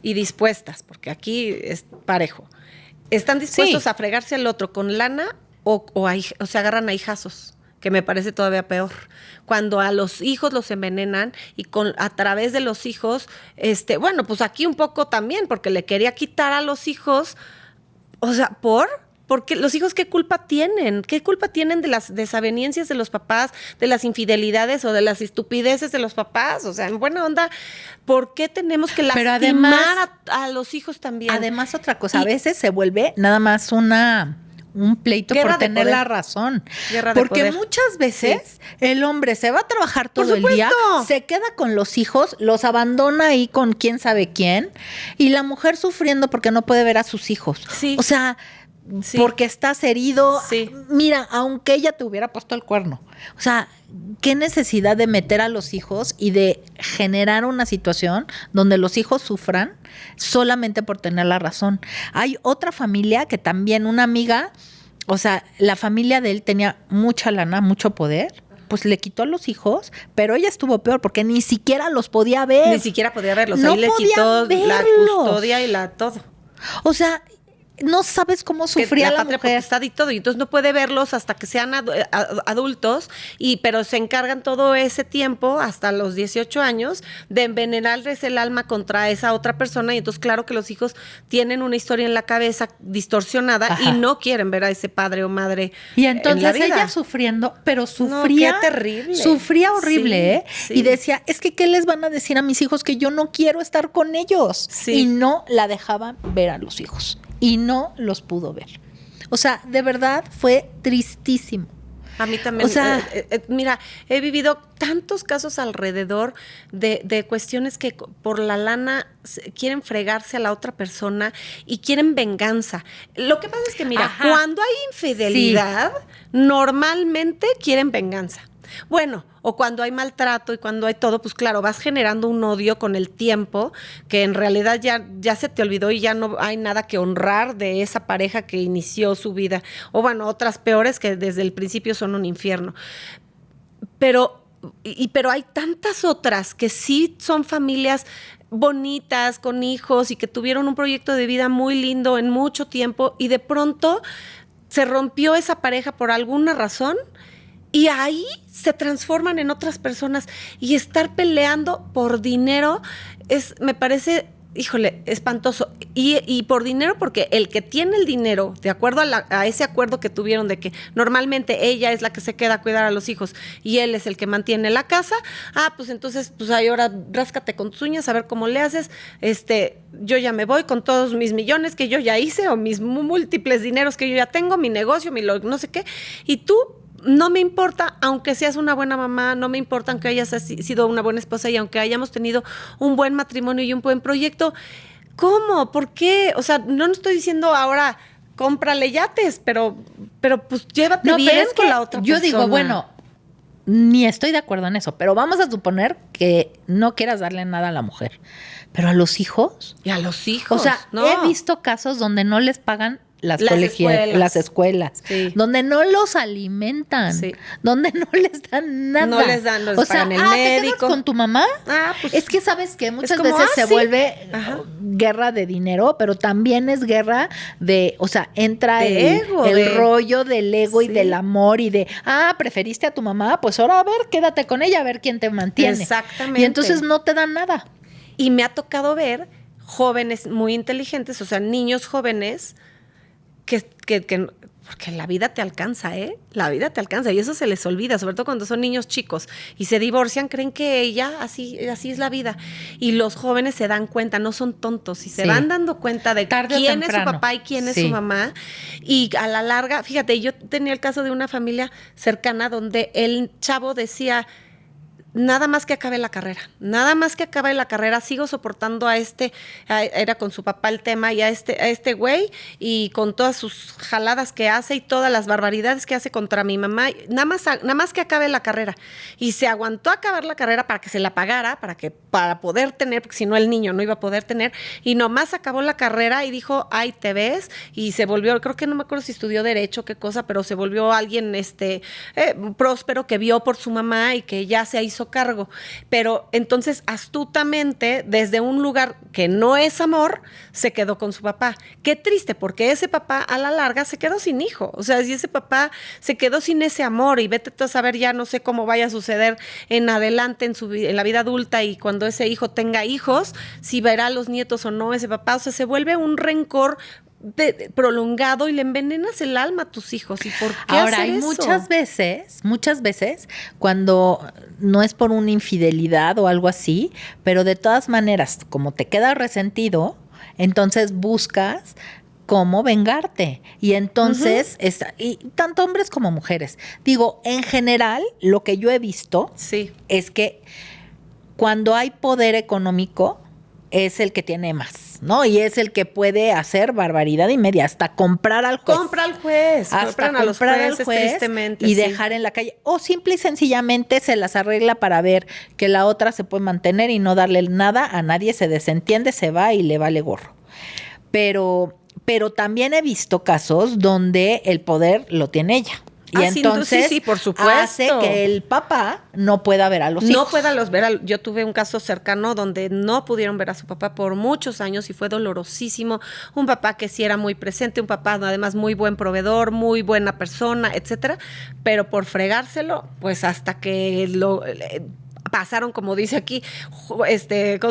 B: y dispuestas, porque aquí es parejo, están dispuestos a fregarse al otro con lana o se agarran a hijazos, que me parece todavía peor. Cuando a los hijos los envenenan y a través de los hijos, bueno, pues aquí un poco también, porque le quería quitar a los hijos, o sea, porque los hijos, ¿qué culpa tienen? ¿Qué culpa tienen de las desavenencias de los papás, de las infidelidades o de las estupideces de los papás? O sea, en buena onda, ¿por qué tenemos que lastimar a los hijos también?
A: Además, otra cosa, a veces se vuelve nada más un un pleito
B: Guerra
A: por
B: de
A: tener
B: poder.
A: la razón.
B: Guerra de
A: Porque
B: poder.
A: muchas veces el hombre se va a trabajar
B: Por
A: todo el día,
B: supuesto.
A: se queda con los hijos, los abandona ahí con quién sabe quién, y la mujer sufriendo porque no puede ver a sus hijos.
B: Sí.
A: O sea,
B: Sí.
A: porque estás herido.
B: Sí.
A: Mira, aunque ella te hubiera puesto el cuerno. O sea, qué necesidad de meter a los hijos y de generar una situación donde los hijos sufran solamente por tener la razón. Hay otra familia que también, una amiga, o sea, la familia de él tenía mucha lana, mucho poder, pues le quitó a los hijos, pero ella estuvo peor porque ni siquiera los podía ver.
B: Ni siquiera podía verlos.
A: No
B: Ahí le
A: podía
B: quitó la
A: verlos.
B: custodia y la todo.
A: O sea, no sabes cómo
B: Que
A: sufría la
B: patria
A: mujer.
B: potestad y todo, y entonces no puede verlos hasta que sean adultos, pero se encargan todo ese tiempo, hasta los 18 años, de envenenarles el alma contra esa otra persona, y entonces claro que los hijos tienen una historia en la cabeza distorsionada.
A: Ajá.
B: Y no quieren ver a ese padre o madre
A: Y
B: en la
A: entonces
B: vida.
A: ella sufriendo, pero sufría.
B: qué terrible.
A: Sufría horrible,
B: Sí,
A: ¿eh?
B: sí.
A: Y decía, es que ¿qué les van a decir a mis hijos? Que yo no quiero estar con ellos.
B: Sí.
A: Y no la dejaban ver a los hijos. Y no los pudo ver. O sea, de verdad fue tristísimo.
B: A mí también.
A: O sea,
B: mira, he vivido tantos casos alrededor de cuestiones que por la lana quieren fregarse a la otra persona y quieren venganza. Lo que pasa es que, mira,
A: Ajá.
B: cuando hay infidelidad, normalmente quieren venganza. Bueno, o cuando hay maltrato y cuando hay todo, pues claro, vas generando un odio con el tiempo que en realidad ya se te olvidó y ya no hay nada que honrar de esa pareja que inició su vida. O bueno, otras peores que desde el principio son un infierno. Pero hay tantas otras que sí son familias bonitas, con hijos y que tuvieron un proyecto de vida muy lindo en mucho tiempo y de pronto se rompió esa pareja por alguna razón. Y ahí se transforman en otras personas y estar peleando por dinero me parece, híjole, espantoso. Y por dinero, porque el que tiene el dinero, de acuerdo a ese acuerdo que tuvieron de que normalmente ella es la que se queda a cuidar a los hijos y él es el que mantiene la casa, pues entonces, pues ahí ahora ráscate con tus uñas a ver cómo le haces. Yo ya me voy con todos mis millones que yo ya hice o mis múltiples dineros que yo ya tengo, mi negocio, no sé qué, y tú no me importa, aunque seas una buena mamá, no me importa aunque hayas sido una buena esposa y aunque hayamos tenido un buen matrimonio y un buen proyecto. ¿Cómo? ¿Por qué? O sea, no estoy diciendo ahora cómprale yates, pero pues llévate
A: no,
B: bien
A: pero es
B: con
A: que
B: la otra
A: yo
B: persona.
A: digo, bueno, ni estoy de acuerdo en eso, pero vamos a suponer que no quieras darle nada a la mujer. Pero a los hijos.
B: Y a los hijos.
A: O sea,
B: no.
A: he visto casos donde no les pagan las escuelas,
B: sí.
A: donde no los alimentan,
B: sí.
A: donde no les dan nada.
B: No les dan,
A: o sea,
B: pagan el médico.
A: ¿te quedas con tu mamá?
B: Pues
A: es que sabes que muchas
B: como,
A: veces se
B: sí.
A: vuelve
B: Ajá.
A: guerra de dinero, pero también es guerra o sea, entra
B: de
A: el rollo del ego y del amor y de, preferiste a tu mamá, pues ahora a ver, quédate con ella, a ver quién te mantiene.
B: Exactamente.
A: Y entonces no te dan nada.
B: Y me ha tocado ver jóvenes muy inteligentes, o sea, niños jóvenes que porque la vida te alcanza, La vida te alcanza y eso se les olvida, sobre todo cuando son niños chicos y se divorcian, creen que ella así es la vida. Y los jóvenes se dan cuenta, no son tontos y se van dando cuenta de quién es su papá y quién es su mamá. Y a la larga, fíjate, yo tenía el caso de una familia cercana donde el chavo decía: nada más que acabe la carrera, sigo soportando era con su papá el tema, y a este güey, y con todas sus jaladas que hace y todas las barbaridades que hace contra mi mamá, nada más que acabe la carrera. Y se aguantó a acabar la carrera para que se la pagara, para poder tener, porque si no el niño no iba a poder tener, y nomás acabó la carrera y dijo, ay, te ves, y se volvió, creo que no me acuerdo si estudió Derecho, qué cosa, pero se volvió alguien próspero que vio por su mamá y que ya se hizo cargo. Pero entonces astutamente, desde un lugar que no es amor, se quedó con su papá. Qué triste, porque ese papá a la larga se quedó sin hijo. O sea, si ese papá se quedó sin ese amor, y vete tú a saber, ya no sé cómo vaya a suceder en adelante en la vida adulta, y cuando ese hijo tenga hijos, si verá a los nietos o no ese papá. O sea, se vuelve un rencor prolongado y le envenenas el alma a tus hijos. ¿Y por qué
A: ahora
B: hacer
A: hay
B: eso?
A: muchas veces cuando no es por una infidelidad o algo así, pero de todas maneras, como te quedas resentido, entonces buscas cómo vengarte. Y entonces, y tanto hombres como mujeres. Digo, en general, lo que yo he visto es que cuando hay poder económico, es el que tiene más, ¿no? Y es el que puede hacer barbaridad y media, hasta comprar al juez.
B: Compra al juez.
A: Hasta
B: comprar a los jueces,
A: tristemente. Y dejar en la calle. O simple y sencillamente se las arregla para ver que la otra se puede mantener y no darle nada a nadie, se desentiende, se va y le vale gorro. Pero también he visto casos donde el poder lo tiene ella. Y entonces
B: sí, por supuesto.
A: hace que el papá no pueda ver a los hijos.
B: No pueda ver. Yo tuve un caso cercano donde no pudieron ver a su papá por muchos años y fue dolorosísimo. Un papá que sí era muy presente, un papá además muy buen proveedor, muy buena persona, etcétera. Pero por fregárselo, pues hasta que pasaron, como dice aquí, ¿cómo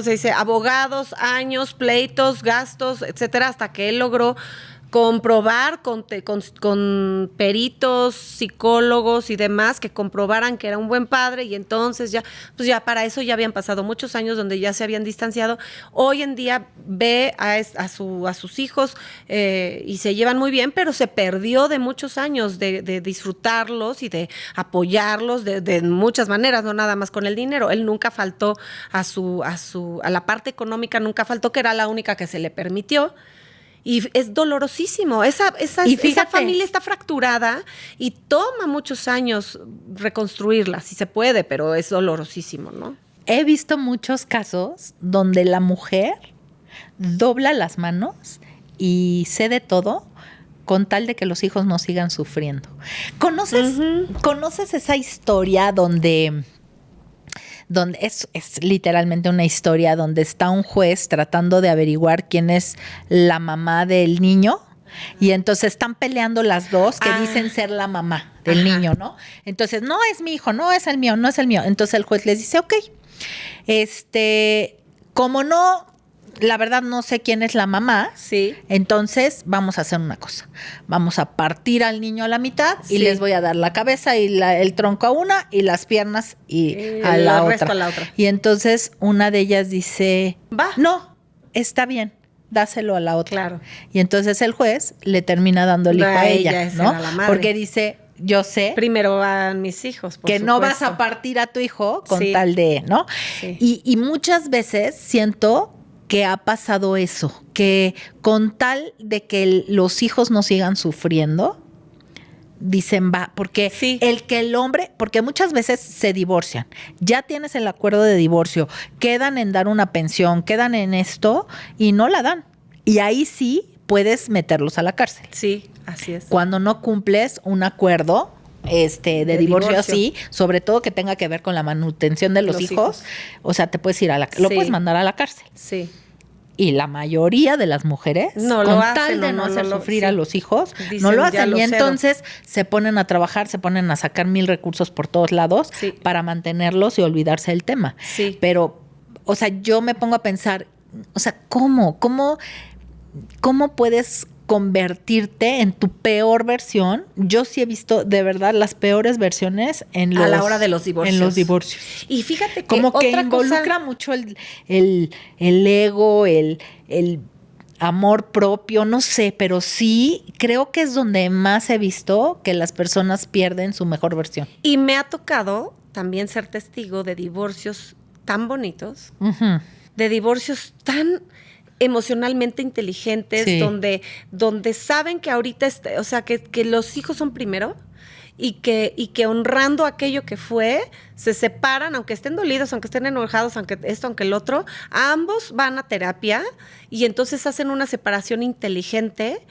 B: se dice? Abogados, años, pleitos, gastos, etcétera, hasta que él logró comprobar con peritos, psicólogos y demás que comprobaran que era un buen padre, y entonces ya para eso ya habían pasado muchos años donde ya se habían distanciado. Hoy en día ve a sus hijos y se llevan muy bien, pero se perdió de muchos años de disfrutarlos y de apoyarlos de muchas maneras, no nada más con el dinero. Él nunca faltó a la parte económica, nunca faltó, que era la única que se le permitió. Y es dolorosísimo. Esa familia está fracturada y toma muchos años reconstruirla, si se puede, pero es dolorosísimo, ¿no?
A: He visto muchos casos donde la mujer dobla las manos y cede todo con tal de que los hijos no sigan sufriendo. ¿Conoces esa historia donde es literalmente una historia donde está un juez tratando de averiguar quién es la mamá del niño? Y entonces están peleando las dos que dicen ser la mamá del niño, ¿no? Entonces, no es mi hijo, no es el mío, no es el mío. Entonces el juez les dice, ok, como no, la verdad no sé quién es la mamá, entonces vamos a hacer una cosa. Vamos a partir al niño a la mitad y les voy a dar la cabeza y el tronco a una y las piernas y a la otra. Y entonces una de ellas dice, no, está bien, dáselo a la otra.
B: Claro.
A: Y entonces el juez le termina dando el hijo a ella, ¿no? Porque dice, yo sé.
B: Primero van mis hijos, por
A: que
B: supuesto.
A: No vas a partir a tu hijo con tal de, ¿no? Sí. Y muchas veces siento que ha pasado eso, que con tal de que los hijos no sigan sufriendo, dicen porque el hombre, porque muchas veces se divorcian, ya tienes el acuerdo de divorcio, quedan en dar una pensión, quedan en esto y no la dan. Y ahí sí puedes meterlos a la cárcel.
B: Sí, así es.
A: Cuando no cumples un acuerdo de divorcio así, sobre todo que tenga que ver con la manutención de los hijos, o sea, te puedes ir lo puedes mandar a la cárcel.
B: Sí.
A: Y la mayoría de las mujeres, con tal de no hacer sufrir a los hijos, no lo hacen. Y entonces se ponen a trabajar, se ponen a sacar 1000 recursos por todos lados para mantenerlos y olvidarse del tema. Sí. Pero, o sea, yo me pongo a pensar, o sea, ¿cómo puedes convertirte en tu peor versión? Yo sí he visto de verdad las peores versiones a
B: la hora de los divorcios.
A: En los divorcios.
B: Y fíjate que
A: como que involucra mucho el ego, el amor propio, no sé, pero sí creo que es donde más he visto que las personas pierden su mejor versión.
B: Y me ha tocado también ser testigo de divorcios tan bonitos, de divorcios tan emocionalmente inteligentes, donde saben que ahorita, o sea, que los hijos son primero y que honrando aquello que fue, se separan, aunque estén dolidos, aunque estén enojados, aunque esto, aunque el otro, ambos van a terapia y entonces hacen una separación inteligente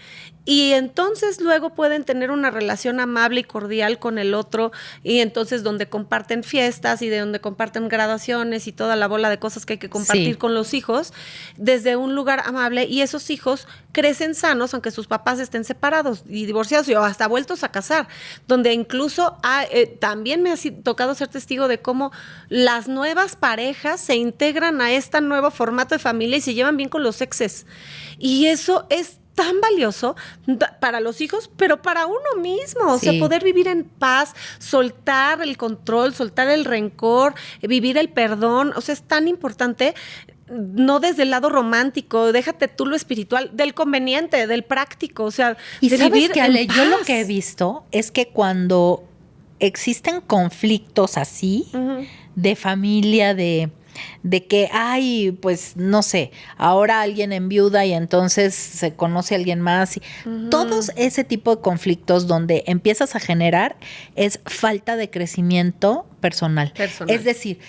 B: y entonces luego pueden tener una relación amable y cordial con el otro, y entonces donde comparten fiestas y de donde comparten graduaciones y toda la bola de cosas que hay que compartir con los hijos desde un lugar amable, y esos hijos crecen sanos aunque sus papás estén separados y divorciados o hasta vueltos a casar, donde incluso también me ha tocado ser testigo de cómo las nuevas parejas se integran a este nuevo formato de familia y se llevan bien con los exes, y eso es tan valioso para los hijos, pero para uno mismo, o sea, poder vivir en paz, soltar el control, soltar el rencor, vivir el perdón, o sea, es tan importante. no desde el lado romántico, déjate tú lo espiritual, del conveniente, del práctico, o sea,
A: y
B: de
A: sabes
B: vivir
A: que,
B: en
A: Ale, yo lo
B: paz.
A: que he visto es que cuando existen conflictos así, de familia, de que, ay, pues no sé, ahora alguien enviuda y entonces se conoce a alguien más. Todos ese tipo de conflictos donde empiezas a generar es falta de crecimiento personal. Es decir,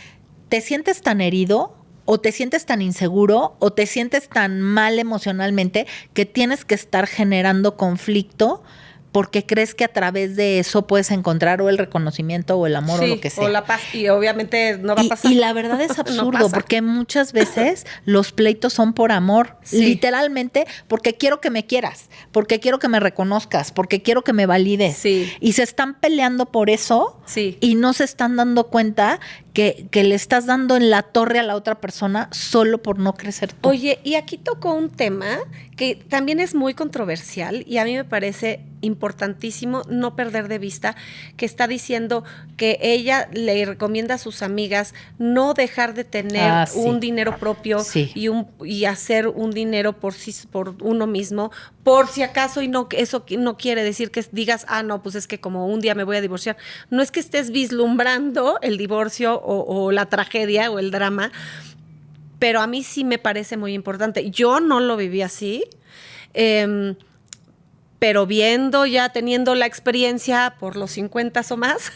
A: te sientes tan herido o te sientes tan inseguro o te sientes tan mal emocionalmente que tienes que estar generando conflicto porque crees que a través de eso puedes encontrar o el reconocimiento o el amor o lo que sea.
B: O la paz, y obviamente no va a pasar.
A: Y la verdad es absurdo,
B: No
A: porque muchas veces los pleitos son por amor, literalmente, porque quiero que me quieras, porque quiero que me reconozcas, porque quiero que me valides.
B: Sí.
A: Y se están peleando por eso y no se están dando cuenta que le estás dando en la torre a la otra persona solo por no crecer tú.
B: Oye, y aquí tocó un tema que también es muy controversial y a mí me parece importantísimo no perder de vista, que está diciendo que ella le recomienda a sus amigas no dejar de tener un dinero propio y hacer un dinero por uno mismo, por si acaso, y no, eso no quiere decir que digas, no, pues es que como un día me voy a divorciar. No es que estés vislumbrando el divorcio o la tragedia o el drama, pero a mí sí me parece muy importante. Yo no lo viví así, pero teniendo la experiencia por los 50 o más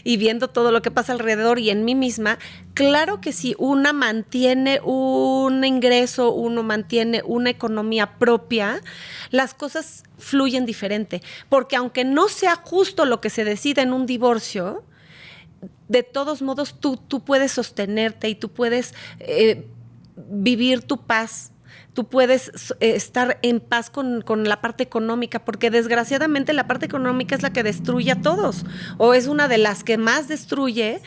B: y viendo todo lo que pasa alrededor y en mí misma, claro que si una mantiene un ingreso, uno mantiene una economía propia, las cosas fluyen diferente. Porque aunque no sea justo lo que se decida en un divorcio, de todos modos tú puedes sostenerte y tú puedes vivir tu paz. Tú puedes estar en paz con la parte económica, porque desgraciadamente la parte económica es la que destruye a todos, o es una de las que más destruye.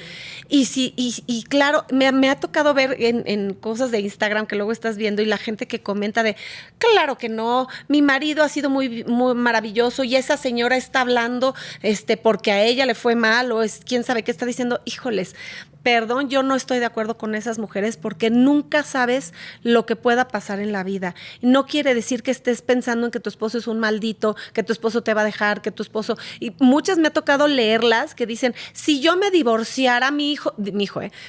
B: Y claro, me ha tocado ver en cosas de Instagram que luego estás viendo y la gente que comenta claro que no, mi marido ha sido muy, muy maravilloso y esa señora está hablando porque a ella le fue mal o quién sabe qué está diciendo. Híjoles, perdón, yo no estoy de acuerdo con esas mujeres porque nunca sabes lo que pueda pasar en la vida. No quiere decir que estés pensando en que tu esposo es un maldito, que tu esposo te va a dejar, que tu esposo... Y muchas me ha tocado leerlas que dicen, si yo me divorciara, mi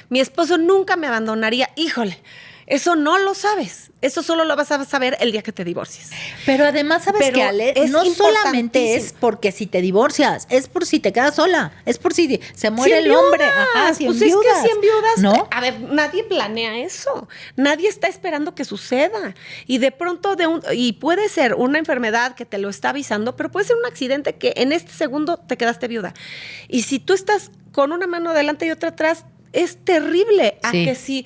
B: esposo nunca me abandonaría. Híjole, eso no lo sabes. Eso solo lo vas a saber el día que te divorcies.
A: Pero además, ¿sabes qué, Ale? No solamente es porque si te divorcias, es por si te quedas sola, es por si se muere el hombre. Ajá, si
B: pues
A: enviudas.
B: Es que si enviudas,
A: ¿no?
B: A ver, nadie planea eso. Nadie está esperando que suceda. Y de pronto, y puede ser una enfermedad que te lo está avisando, pero puede ser un accidente que en este segundo te quedaste viuda. Y si tú estás con una mano adelante y otra atrás, es terrible. A que si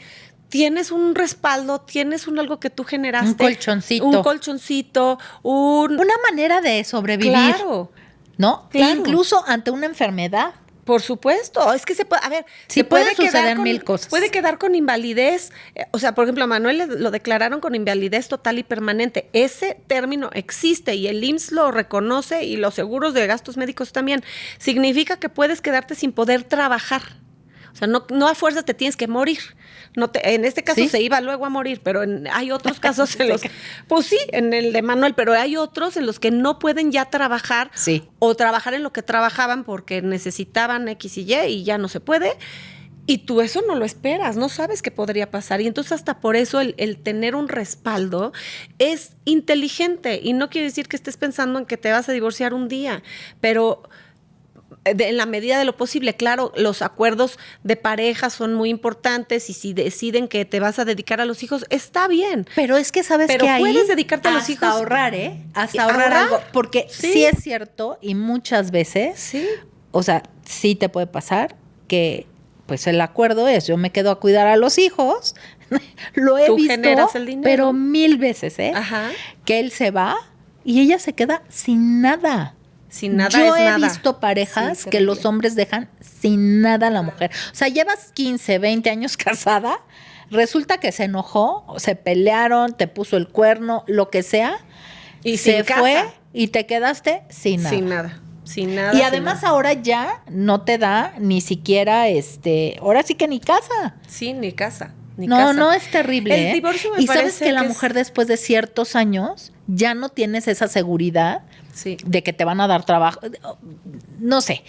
B: tienes un respaldo, tienes algo que tú generaste. Un colchoncito.
A: Una manera de sobrevivir.
B: Claro.
A: ¿No? Claro. Incluso ante una enfermedad.
B: Por supuesto. Es que se puede,
A: se puede suceder mil cosas.
B: Puede quedar con invalidez. O sea, por ejemplo, a Manuel lo declararon con invalidez total y permanente. Ese término existe y el IMSS lo reconoce y los seguros de gastos médicos también. Significa que puedes quedarte sin poder trabajar. O sea, no a fuerzas te tienes que morir. En este caso se iba luego a morir, pero hay otros casos en los... Pues sí, en el de Manuel, pero hay otros en los que no pueden ya trabajar o trabajar en lo que trabajaban porque necesitaban X y Y ya no se puede. Y tú eso no lo esperas, no sabes qué podría pasar. Y entonces hasta por eso el tener un respaldo es inteligente. Y no quiere decir que estés pensando en que te vas a divorciar un día, pero... en la medida de lo posible, claro, los acuerdos de pareja son muy importantes y si deciden que te vas a dedicar a los hijos, está bien.
A: Pero es que sabes que ahí
B: puedes dedicarte a los hijos.
A: Hasta ahorrar, ¿eh? Hasta ahorrar algo. Porque sí es cierto y muchas veces, o sea, sí te puede pasar que pues el acuerdo es, yo me quedo a cuidar a los hijos, lo he visto,
B: generas el dinero.
A: Pero 1000 veces, ¿eh?
B: Ajá.
A: Que él se va y ella se queda sin nada.
B: Sin nada.
A: Yo he visto parejas que los hombres dejan sin nada a la mujer. O sea, llevas 15, 20 años casada, resulta que se enojó, se pelearon, te puso el cuerno, lo que sea,
B: y
A: se fue y te quedaste sin nada.
B: Sin nada.
A: Y además ahora ya no te da ni siquiera, ahora sí que ni casa.
B: Sí, ni casa. ni
A: no,
B: casa.
A: no es terrible.
B: El divorcio me
A: y sabes
B: parece
A: que la
B: que
A: mujer después de ciertos años ya no tienes esa seguridad
B: Sí.
A: de que te van a dar trabajo. No sé.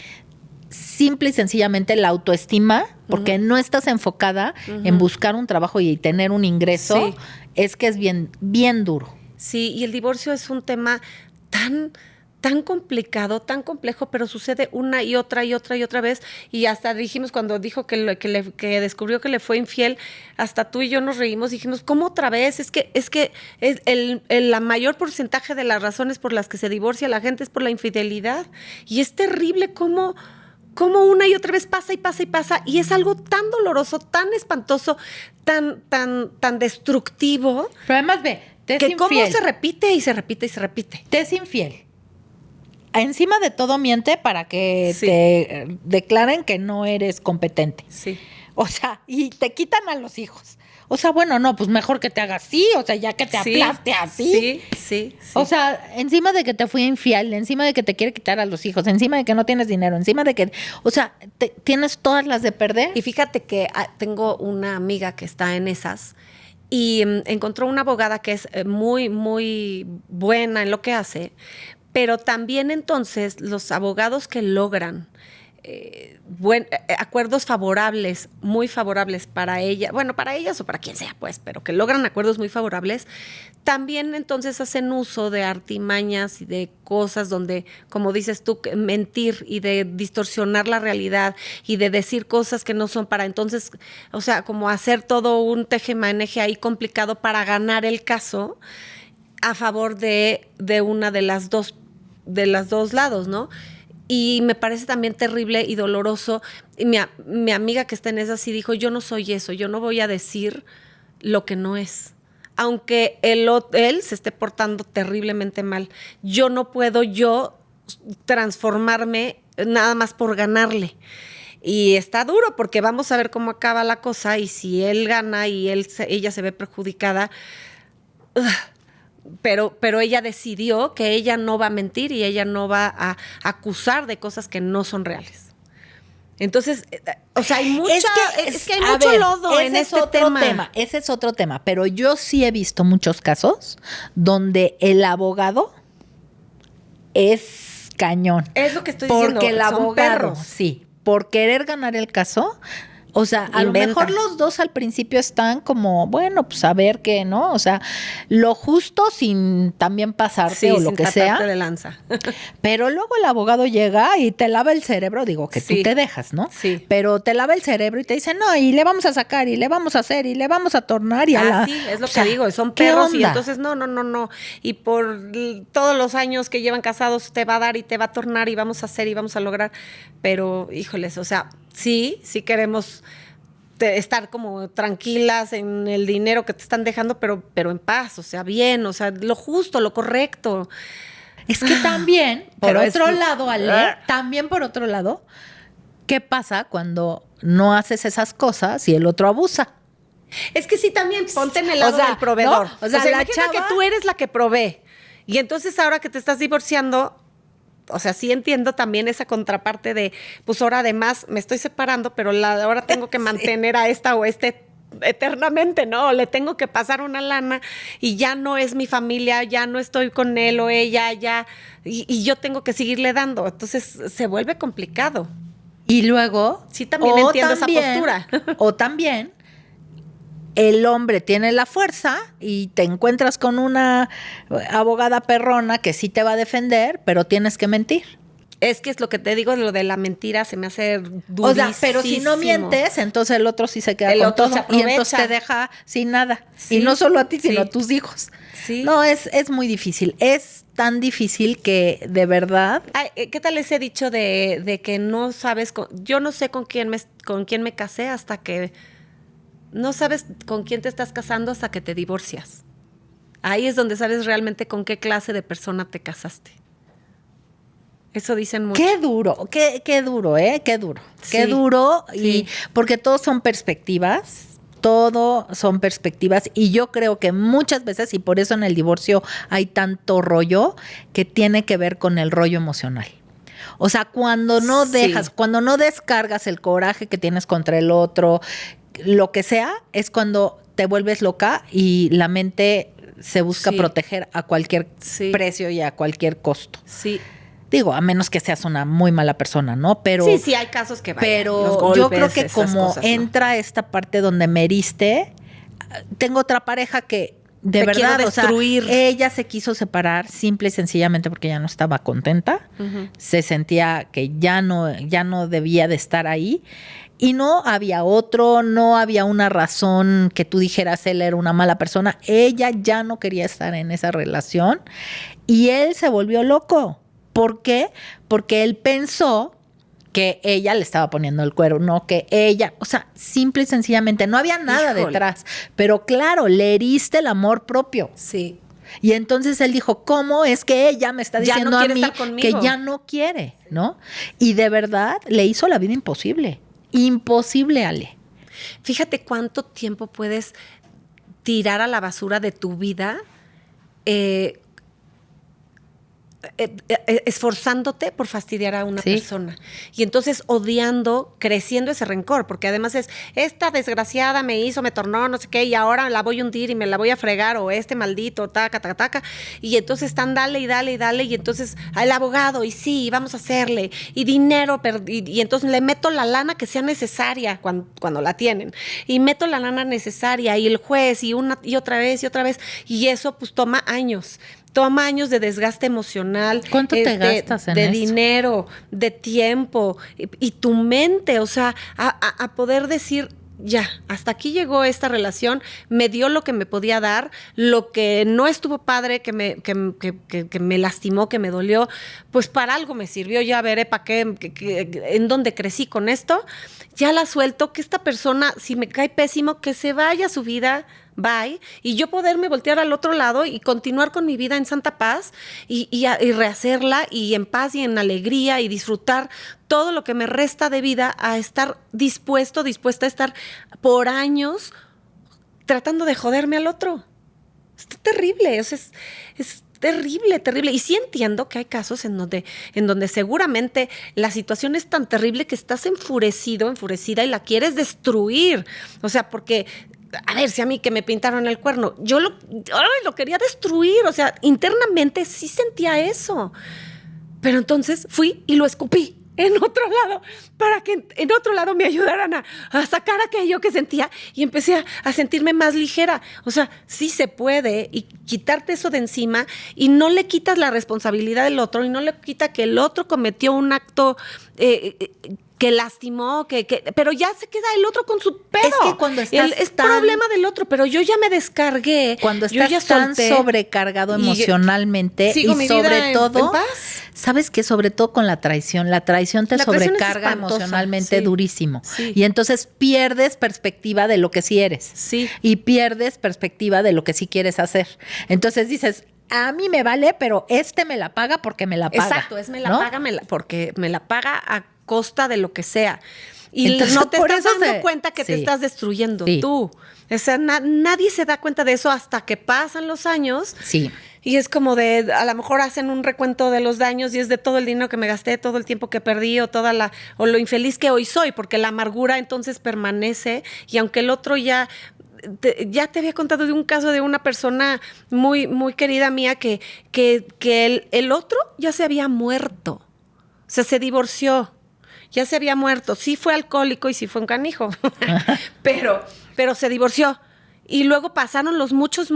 A: Simple y sencillamente la autoestima, porque no estás enfocada en buscar un trabajo y tener un ingreso,
B: Sí.
A: es que es bien, bien duro.
B: Sí, y el divorcio es un tema tan complicado, tan complejo, pero sucede una y otra y otra y otra vez. Y hasta dijimos, cuando dijo que descubrió que le fue infiel, hasta tú y yo nos reímos, dijimos, ¿cómo otra vez? Es que la mayor porcentaje de las razones por las que se divorcia la gente es por la infidelidad. Y es terrible cómo una y otra vez pasa y pasa y pasa, y es algo tan doloroso, tan espantoso, tan destructivo.
A: Pero además ve, te es
B: Que cómo
A: infiel.
B: se repite y se repite y se repite.
A: Te es infiel. Encima de todo miente para que
B: Sí.
A: te declaren que no eres competente.
B: Sí.
A: O sea, y te quitan a los hijos. O sea, bueno, no, pues mejor que te hagas así, o sea, ya que te aplaste así.
B: Sí.
A: O sea, encima de que te fui infiel, encima de que te quiere quitar a los hijos, encima de que no tienes dinero, encima de que, o sea, tienes todas las de perder.
B: Y fíjate que tengo una amiga que está en esas y encontró una abogada que es muy, muy buena en lo que hace, pero también entonces los abogados que logran acuerdos favorables, muy favorables para ella, bueno, para ellas o para quien sea, pues, pero que logran acuerdos muy favorables, también entonces hacen uso de artimañas y de cosas donde, como dices tú, mentir y de distorsionar la realidad y de decir cosas que no son para entonces, o sea, como hacer todo un tejemaneje ahí complicado para ganar el caso a favor de una de los dos lados, ¿no? Y me parece también terrible y doloroso. Y mi amiga que está en esa sí dijo, yo no soy eso, yo no voy a decir lo que no es. Aunque él se esté portando terriblemente mal. Yo no puedo transformarme nada más por ganarle. Y está duro porque vamos a ver cómo acaba la cosa y si él gana y ella se ve perjudicada. Pero ella decidió que ella no va a mentir y ella no va a acusar de cosas que no son reales. Entonces, o sea, hay mucha, es que hay mucho lodo en este tema.
A: Ese es otro tema, pero yo sí he visto muchos casos donde el abogado es cañón.
B: Es lo que estoy diciendo,
A: porque el
B: son
A: abogado,
B: perros.
A: sí, por querer ganar el caso. O sea, a lo mejor los dos al principio están como, bueno, pues a ver qué, ¿no? O sea, lo justo sin también pasarte o lo que sea.
B: De lanza.
A: Pero luego el abogado llega y te lava el cerebro, digo que tú te dejas, ¿no?
B: Sí.
A: Pero te lava el cerebro y te dice, no, y le vamos a sacar, y le vamos a hacer, y le vamos a tornar, y
B: sí, es lo que digo, son perros y entonces no. Y por todos los años que llevan casados te va a dar y te va a tornar y vamos a hacer y vamos a lograr. Pero, híjoles, o sea, sí queremos estar como tranquilas en el dinero que te están dejando, pero en paz, o sea, bien, o sea, lo justo, lo correcto.
A: Es que también, por otro lado, Ale, también por otro lado, ¿qué pasa cuando no haces esas cosas y el otro abusa?
B: Es que sí, también ponte en el lado del proveedor.
A: ¿no? O sea, la
B: imagina que tú eres la que provee. Y entonces ahora que te estás divorciando, o sea, sí entiendo también esa contraparte de, pues ahora además me estoy separando, pero ahora tengo que mantener a esta o este eternamente, ¿no? Le tengo que pasar una lana y ya no es mi familia, ya no estoy con él o ella, ya, y yo tengo que seguirle dando. Entonces se vuelve complicado.
A: Y luego...
B: Sí, también entiendo esa postura.
A: O también... el hombre tiene la fuerza y te encuentras con una abogada perrona que sí te va a defender, pero tienes que mentir.
B: Es que es lo que te digo, lo de la mentira se me hace durísimo.
A: O sea, pero si no mientes, entonces el otro sí se queda con todo y entonces te deja sin nada. Sí, y no solo a ti, sino a tus hijos.
B: Sí.
A: No, es muy difícil. Es tan difícil que de verdad...
B: Ay, ¿qué tal ese dicho de que no sabes... yo no sé con quién me casé hasta que... No sabes con quién te estás casando hasta que te divorcias. Ahí es donde sabes realmente con qué clase de persona te casaste. Eso dicen mucho.
A: Qué duro, qué duro, qué duro.
B: Sí,
A: qué duro,
B: sí.
A: Y porque todos son perspectivas. Todo son perspectivas y yo creo que muchas veces, y por eso en el divorcio hay tanto rollo, que tiene que ver con el rollo emocional. O sea, cuando no dejas, cuando no descargas el coraje que tienes contra el otro, lo que sea, es cuando te vuelves loca y la mente se busca proteger a cualquier precio y a cualquier costo.
B: Sí.
A: Digo, a menos que seas una muy mala persona, ¿no? Pero
B: sí, hay casos que vayan,
A: pero
B: los golpes,
A: yo creo que como
B: cosas,
A: entra esta parte donde me heriste, tengo otra pareja que de
B: Te
A: verdad,
B: quiero destruir.
A: O sea, ella se quiso separar simple y sencillamente porque ya no estaba contenta. Se sentía que ya no debía de estar ahí. Y no había otro, no había una razón que tú dijeras él era una mala persona. Ella ya no quería estar en esa relación y él se volvió loco. ¿Por qué? Porque él pensó que ella le estaba poniendo el cuerno, que ella, o sea, simple y sencillamente, no había nada detrás. Pero claro, le heriste el amor propio.
B: Sí.
A: Y entonces él dijo, ¿cómo es que ella me está diciendo a mí que ya no quiere, ¿no? Y de verdad le hizo la vida imposible. Imposible, Ale.
B: Fíjate cuánto tiempo puedes tirar a la basura de tu vida esforzándote por fastidiar a una persona. Y entonces odiando, creciendo ese rencor, porque además es, esta desgraciada me hizo, me tornó, no sé qué, y ahora la voy a hundir y me la voy a fregar, o este maldito, taca, taca, taca. Y entonces están dale y dale y dale, y entonces el abogado, y sí, vamos a hacerle, y dinero, y entonces le meto la lana que sea necesaria cuando la tienen, y meto la lana necesaria, y el juez, y otra vez, y eso pues toma años de desgaste emocional.
A: ¿Cuánto te gastas en
B: de
A: eso?
B: dinero, de tiempo y tu mente, o sea, a poder decir, ya, hasta aquí llegó esta relación, me dio lo que me podía dar, lo que no estuvo padre, que me lastimó, que me dolió, pues para algo me sirvió, ya veré para qué, en dónde crecí con esto, ya la suelto, que esta persona, si me cae pésimo, que se vaya a su vida, bye, y yo poderme voltear al otro lado y continuar con mi vida en santa paz y rehacerla y en paz y en alegría y disfrutar todo lo que me resta de vida, a estar dispuesta a estar por años tratando de joderme al otro. Está terrible, o sea, es terrible, terrible. Y sí entiendo que hay casos en donde seguramente la situación es tan terrible que estás enfurecida y la quieres destruir. O sea, porque a ver, si a mí que me pintaron el cuerno, yo lo quería destruir, o sea, internamente sí sentía eso. Pero entonces fui y lo escupí en otro lado, para que en otro lado me ayudaran a sacar aquello que sentía, y empecé a sentirme más ligera. O sea, sí se puede, y quitarte eso de encima, y no le quitas la responsabilidad del otro, y no le quita que el otro cometió un acto que lastimó, pero ya se queda el otro con su pedo.
A: Es que cuando estás
B: es problema del otro, pero yo ya me descargué.
A: Cuando estás tan sobrecargado emocionalmente y sobre todo,
B: en paz.
A: ¿Sabes qué? Sobre todo con la traición te sobrecarga emocionalmente durísimo. Sí. Y entonces pierdes perspectiva de lo que sí eres.
B: Sí.
A: Y pierdes perspectiva de lo que sí quieres hacer. Entonces dices, a mí me vale, pero me la paga porque me la paga.
B: Exacto, me la paga porque me la paga a costa de lo que sea. Y entonces, no te estás dando cuenta que te estás destruyendo tú. O sea, nadie se da cuenta de eso hasta que pasan los años.
A: Sí.
B: Y es como a lo mejor hacen un recuento de los daños y es de todo el dinero que me gasté, todo el tiempo que perdí o lo infeliz que hoy soy, porque la amargura entonces permanece, y aunque el otro ya te había contado de un caso de una persona muy, muy querida mía que el otro ya se había muerto. O sea, se divorció. Ya se había muerto. Sí fue alcohólico y sí fue un canijo. pero se divorció. Y luego pasaron los muchos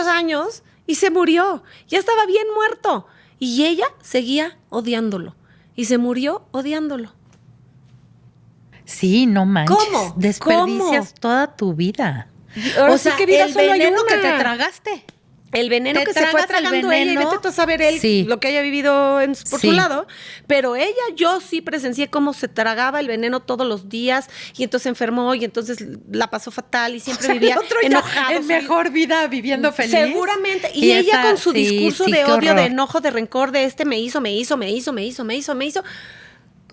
B: años y se murió. Ya estaba bien muerto. Y ella seguía odiándolo. Y se murió odiándolo.
A: Sí, no manches.
B: ¿Cómo?
A: Desperdicias toda tu vida.
B: Ahora o sea, sí que vida
A: el
B: solo
A: veneno
B: hay una.
A: Que te tragaste.
B: El veneno que se fue tragando ella, y vete tú a saber lo que haya vivido por su lado. Pero yo sí presencié cómo se tragaba el veneno todos los días, y entonces se enfermó, y entonces la pasó fatal, y siempre vivía enojado.
A: En mejor vida, viviendo feliz.
B: Seguramente. Y ella con su discurso de odio, de enojo, de rencor, de me hizo.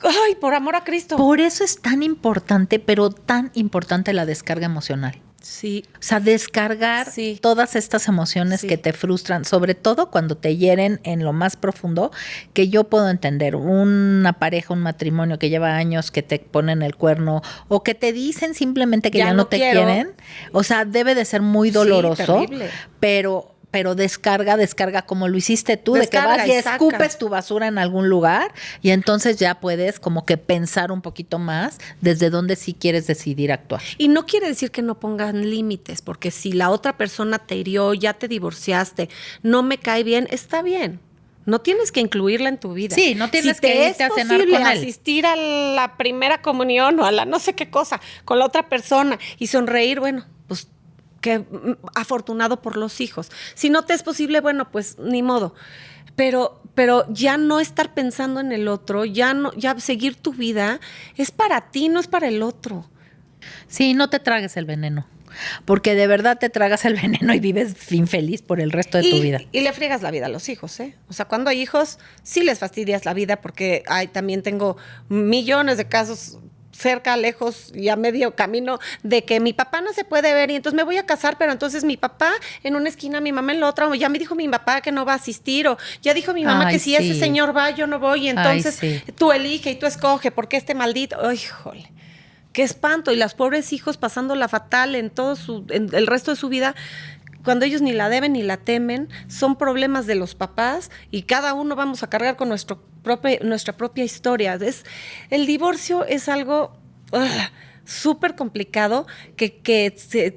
B: Ay, por amor a Cristo.
A: Por eso es tan importante, pero tan importante la descarga emocional.
B: Sí.
A: O sea, descargar
B: Sí.
A: todas estas emociones
B: Sí.
A: que te frustran, sobre todo cuando te hieren en lo más profundo, que yo puedo entender. Una pareja, un matrimonio que lleva años, que te ponen el cuerno o que te dicen simplemente que ya no te
B: quiero.
A: quieren. O sea, debe de ser muy
B: Sí,
A: doloroso,
B: terrible.
A: pero descarga como lo hiciste tú,
B: Descarga
A: de que vas y
B: y saca.
A: escupes tu basura en algún lugar y entonces ya puedes como que pensar un poquito más desde dónde sí quieres decidir actuar.
B: Y no quiere decir que no pongan límites, porque si la otra persona te hirió, ya te divorciaste, no me cae bien, está bien. No tienes que incluirla en tu vida.
A: Sí, no tienes
B: si
A: que
B: te
A: irte
B: es
A: a cenar
B: posible
A: con él.
B: asistir a la primera comunión o a la no sé qué cosa con la otra persona y sonreír, bueno, pues que afortunado por los hijos. Si no te es posible, bueno, pues ni modo. Pero ya no estar pensando en el otro, ya seguir tu vida, es para ti, no es para el otro.
A: Sí, no te tragues el veneno, porque de verdad te tragas el veneno y vives infeliz por el resto de tu vida.
B: Y le friegas la vida a los hijos, ¿eh? O sea, cuando hay hijos, sí les fastidias la vida porque también tengo millones de casos cerca, lejos y a medio camino de que mi papá no se puede ver y entonces me voy a casar, pero entonces mi papá en una esquina, mi mamá en la otra, o ya me dijo mi papá que no va a asistir, o ya dijo mi mamá
A: Ay,
B: que si
A: sí.
B: ese señor va, yo no voy, y entonces
A: Ay, sí.
B: tú elige y tú escoge, porque este maldito, ¡ay, híjole! Qué espanto, y los pobres hijos pasándola fatal en en el resto de su vida, cuando ellos ni la deben ni la temen, son problemas de los papás y cada uno vamos a cargar con nuestra propia historia. El divorcio es algo súper complicado, que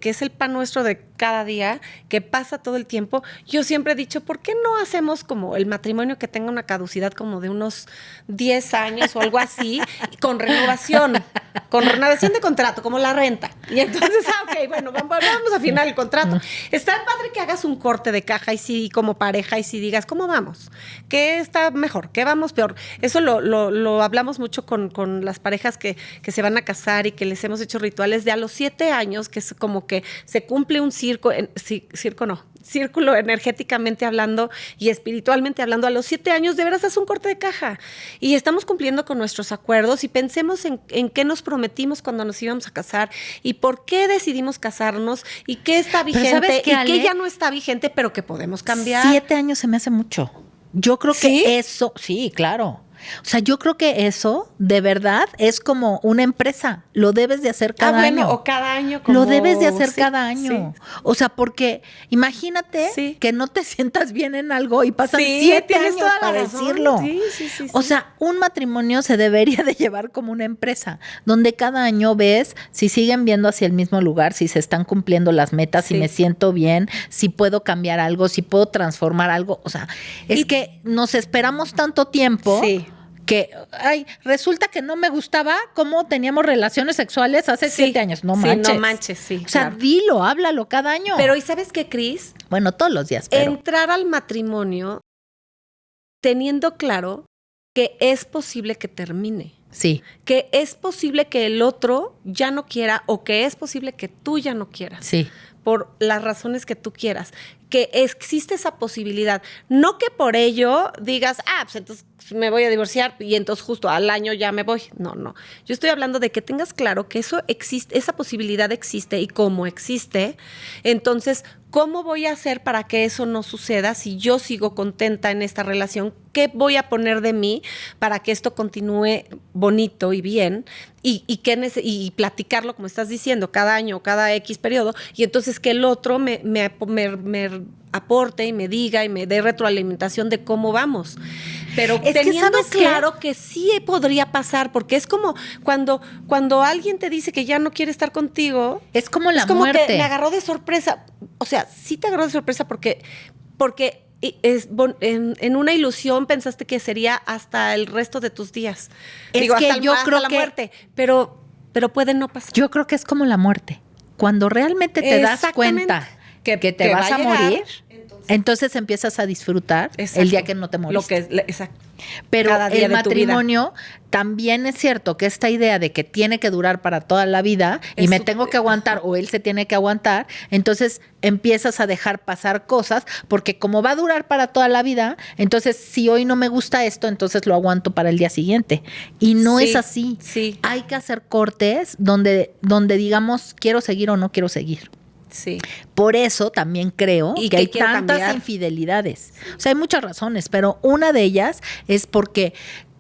B: es el pan nuestro de cada día, que pasa todo el tiempo. Yo siempre he dicho, ¿por qué no hacemos como el matrimonio que tenga una caducidad como de unos 10 años o algo así, con renovación de contrato, como la renta? Y entonces, ok, bueno, vamos a firmar el contrato. Está padre que hagas un corte de caja y sí, como pareja, y si digas, ¿cómo vamos? ¿Qué está mejor? ¿Qué vamos peor? Eso lo hablamos mucho con las parejas que se van a casar y que les hemos hecho rituales de a los 7 años, que es como que se cumple un círculo energéticamente hablando y espiritualmente hablando. A los 7 años de veras haz un corte de caja y estamos cumpliendo con nuestros acuerdos y pensemos en qué nos prometimos cuando nos íbamos a casar y por qué decidimos casarnos y qué está vigente
A: ¿sabes qué,
B: y
A: Ale?
B: qué ya no está vigente, pero que podemos cambiar.
A: 7 años se me hace mucho. Yo creo
B: ¿Sí?
A: que eso, sí, claro. O sea, yo creo que eso de verdad es como una empresa. Lo debes de hacer cada año.
B: O cada año. Como,
A: Lo debes de hacer
B: sí,
A: cada año.
B: Sí.
A: O sea, porque imagínate
B: Sí.
A: que no te sientas bien en algo y pasan
B: Sí,
A: 7
B: tienes
A: años
B: toda la
A: para
B: razón.
A: decirlo.
B: Sí.
A: O sea, un matrimonio se debería de llevar como una empresa, donde cada año ves si siguen viendo hacia el mismo lugar, si se están cumpliendo las metas, si
B: Sí.
A: me siento bien, si puedo cambiar algo, si puedo transformar algo. O sea, es que nos esperamos tanto tiempo.
B: Sí.
A: Que, resulta que no me gustaba cómo teníamos relaciones sexuales hace 7 años. No manches.
B: Sí, no manches, sí.
A: O sea,
B: claro.
A: dilo, háblalo cada año.
B: Pero, ¿y sabes qué, Cris?
A: Bueno, todos los días, pero.
B: Entrar al matrimonio teniendo claro que es posible que termine.
A: Sí.
B: Que es posible que el otro ya no quiera o que es posible que tú ya no quieras.
A: Sí.
B: Por las razones que tú quieras. Que existe esa posibilidad. No que por ello digas, pues entonces me voy a divorciar y entonces justo al año ya me voy. No. Yo estoy hablando de que tengas claro que eso existe, esa posibilidad existe y cómo existe. Entonces, ¿cómo voy a hacer para que eso no suceda si yo sigo contenta en esta relación? ¿Qué voy a poner de mí para que esto continúe bonito y bien? Y platicarlo, como estás diciendo, cada año, cada X periodo, y entonces que el otro me aporte y me diga y me dé retroalimentación de cómo vamos. Pero
A: es
B: teniendo
A: que,
B: claro que sí podría pasar, porque es como cuando alguien te dice que ya no quiere estar contigo.
A: Es como la
B: muerte.
A: muerte.
B: Que me agarró de sorpresa. O sea, sí te agarró de sorpresa porque en una ilusión pensaste que sería hasta el resto de tus días.
A: Es que yo creo
B: la
A: que
B: muerte, pero puede no pasar.
A: Yo creo que es como la muerte. Cuando realmente te das cuenta que te vas a morir, entonces empiezas a disfrutar el día que no te moriste.
B: Exacto.
A: Pero el matrimonio también es cierto que esta idea de que tiene que durar para toda la vida y me tengo que aguantar o él se tiene que aguantar, entonces empiezas a dejar pasar cosas porque como va a durar para toda la vida, entonces si hoy no me gusta esto, entonces lo aguanto para el día siguiente. Y no es así.
B: Sí.
A: Hay que hacer cortes donde digamos quiero seguir o no quiero seguir.
B: Sí.
A: Por eso también creo
B: ¿Y
A: que
B: qué
A: hay
B: quiero
A: tantas
B: cambiar?
A: infidelidades. O sea, hay muchas razones, pero una de ellas es porque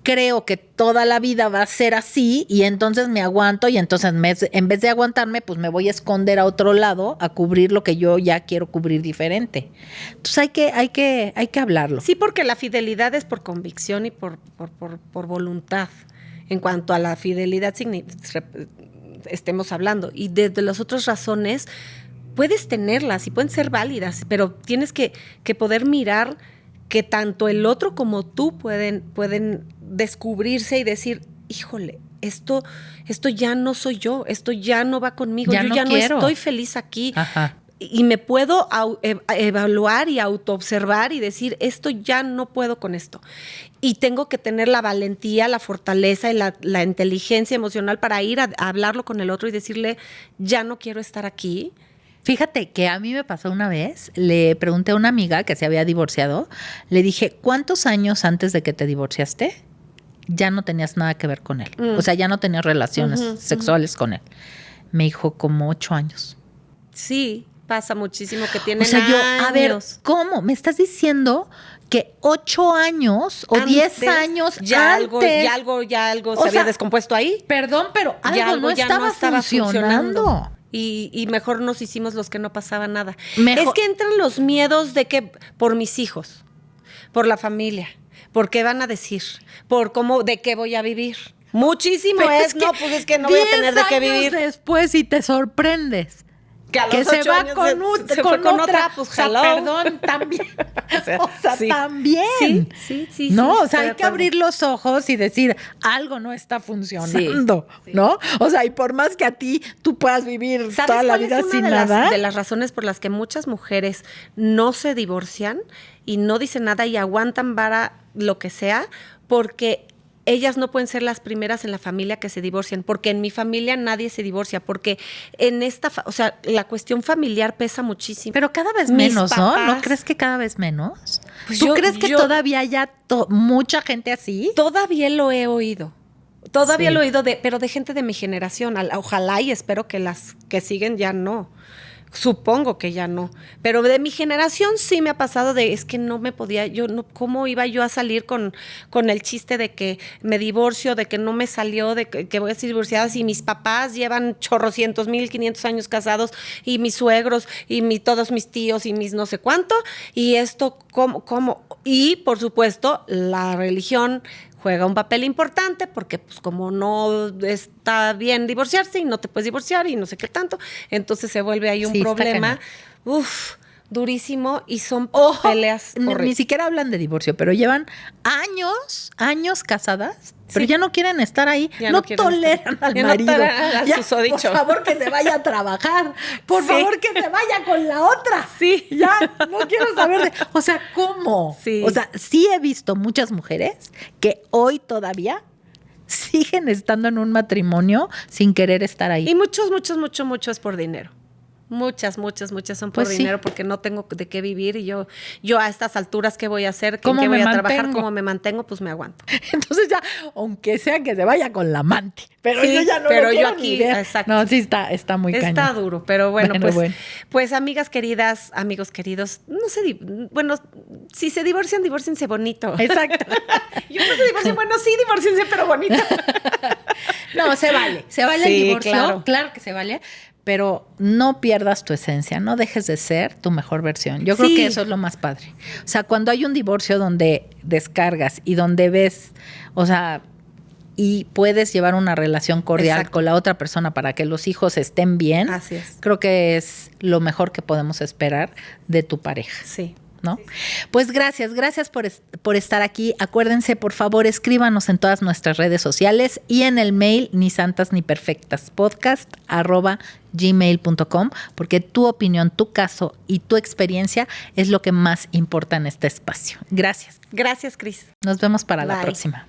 A: creo que toda la vida va a ser así y entonces me aguanto y entonces en vez de aguantarme, pues me voy a esconder a otro lado a cubrir lo que yo ya quiero cubrir diferente. Entonces hay que hablarlo.
B: Sí, porque la fidelidad es por convicción y por voluntad. En cuanto a la fidelidad estemos hablando. Y de las otras razones, puedes tenerlas y pueden ser válidas, pero tienes que poder mirar que tanto el otro como tú pueden descubrirse y decir, híjole, esto ya no soy yo, esto ya no va conmigo,
A: Ya
B: yo
A: no
B: ya
A: quiero.
B: no estoy feliz aquí.
A: Ajá.
B: Y me puedo evaluar y autoobservar y decir, esto ya no puedo con esto. Y tengo que tener la valentía, la fortaleza y la inteligencia emocional para ir a hablarlo con el otro y decirle, ya no quiero estar aquí.
A: Fíjate que a mí me pasó una vez, le pregunté a una amiga que se había divorciado, le dije, ¿cuántos años antes de que te divorciaste ya no tenías nada que ver con él? O sea, ya no tenías relaciones sexuales con él. Me dijo, como 8 años.
B: Sí, pasa muchísimo que tienen
A: O sea, yo, a ver,
B: años.
A: ¿cómo? ¿Me estás diciendo que 8 años o 10 años
B: ya
A: antes?
B: algo
A: O
B: se había
A: sea,
B: descompuesto ahí.
A: Perdón, pero
B: Ya
A: algo no
B: ya
A: estaba funcionando.
B: Y mejor nos hicimos los que no pasaba nada.
A: Mejor-
B: Es que entran los miedos de que por mis hijos, por la familia, por qué van a decir, por cómo, de qué voy a vivir. Muchísimo
A: Pero
B: es, no, pues es que no voy a tener de qué
A: 10 años
B: vivir.
A: después y te sorprendes.
B: Que a
A: Que
B: los
A: se
B: 8
A: va
B: años
A: con,
B: se fue con otra, pues
A: o sea,
B: jaló.
A: perdón, también. O sea,
B: sí.
A: también.
B: Sí.
A: No,
B: sí,
A: o
B: estoy
A: sea,
B: de
A: hay que
B: acuerdo.
A: abrir los ojos y decir, algo no está funcionando, ¿no? O sea, y por más que a ti tú puedas vivir
B: ¿Sabes
A: toda la
B: cuál
A: vida
B: es una
A: sin
B: de
A: nada.
B: de las razones por las que muchas mujeres no se divorcian y no dicen nada y aguantan vara lo que sea? Porque ellas no pueden ser las primeras en la familia que se divorcian, porque en mi familia nadie se divorcia, porque en o sea, la cuestión familiar pesa muchísimo.
A: Pero cada vez
B: Mis
A: menos, ¿no? ¿No
B: papás-
A: crees que cada vez menos?
B: Pues
A: ¿Tú
B: yo-
A: crees que
B: yo-
A: todavía haya mucha gente así?
B: Todavía lo he oído. Todavía
A: Sí.
B: lo he oído, pero de gente de mi generación. Ojalá y espero que las que siguen ya no. Supongo que ya no. Pero de mi generación sí me ha pasado es que no me podía, yo no, ¿cómo iba yo a salir con el chiste de que me divorcio, de que no me salió, de que voy a ser divorciada si mis papás llevan chorrocientos 1,500 años casados y mis suegros y todos mis tíos y mis no sé cuánto? Y esto, ¿cómo? Y por supuesto, la religión juega un papel importante porque pues como no está bien divorciarse y no te puedes divorciar y no sé qué tanto, entonces se vuelve ahí un
A: Sí, está
B: problema,
A: cañón.
B: durísimo y son
A: Ojo,
B: peleas
A: ni
B: horribles.
A: siquiera hablan de divorcio, pero llevan años casadas, pero
B: Sí.
A: ya no quieren estar ahí,
B: Ya
A: no
B: no quieren
A: toleran
B: estar.
A: al
B: Ya no
A: marido.
B: toleran al
A: Ya,
B: susodicho.
A: por favor, que se vaya a trabajar. Por
B: Sí.
A: favor, que se vaya con la otra.
B: Sí.
A: Ya, no quiero saber de... O sea, ¿cómo?
B: Sí.
A: O sea, sí he visto muchas mujeres que hoy todavía siguen estando en un matrimonio sin querer estar ahí.
B: Y mucho es por dinero. Muchas son por
A: Pues sí.
B: dinero porque no tengo de qué vivir y yo a estas alturas, ¿qué voy a hacer?
A: ¿Cómo
B: ¿Qué
A: me
B: voy a trabajar?
A: mantengo?
B: ¿Cómo me mantengo? Pues me aguanto.
A: Entonces ya, aunque sea que se vaya con la amante, pero
B: Sí,
A: yo ya no
B: pero
A: lo
B: yo
A: quiero
B: aquí,
A: ni ver.
B: exacto.
A: No, sí está muy cañón.
B: Está duro, pero bueno,
A: Bueno.
B: pues amigas queridas, amigos queridos, bueno, si se divorcian, divórciense bonito.
A: Exacto.
B: Yo no se divorcian, bueno, sí, divórciense, pero bonito.
A: No, se vale el
B: Sí,
A: divorcio,
B: claro.
A: que se vale, pero no pierdas tu esencia, no dejes de ser tu mejor versión. Yo creo
B: Sí.
A: que eso es lo más padre. O sea, cuando hay un divorcio donde descargas y donde ves, o sea, y puedes llevar una relación cordial
B: Exacto.
A: con la otra persona para que los hijos estén bien,
B: Así es.
A: creo que es lo mejor que podemos esperar de tu pareja.
B: Sí.
A: ¿No? Pues gracias por estar aquí. Acuérdense, por favor, escríbanos en todas nuestras redes sociales y en el mail ni santas ni perfectas podcast@gmail.com, porque tu opinión, tu caso y tu experiencia es lo que más importa en este espacio. Gracias.
B: Gracias, Cris.
A: Nos vemos para la
B: Bye.
A: próxima.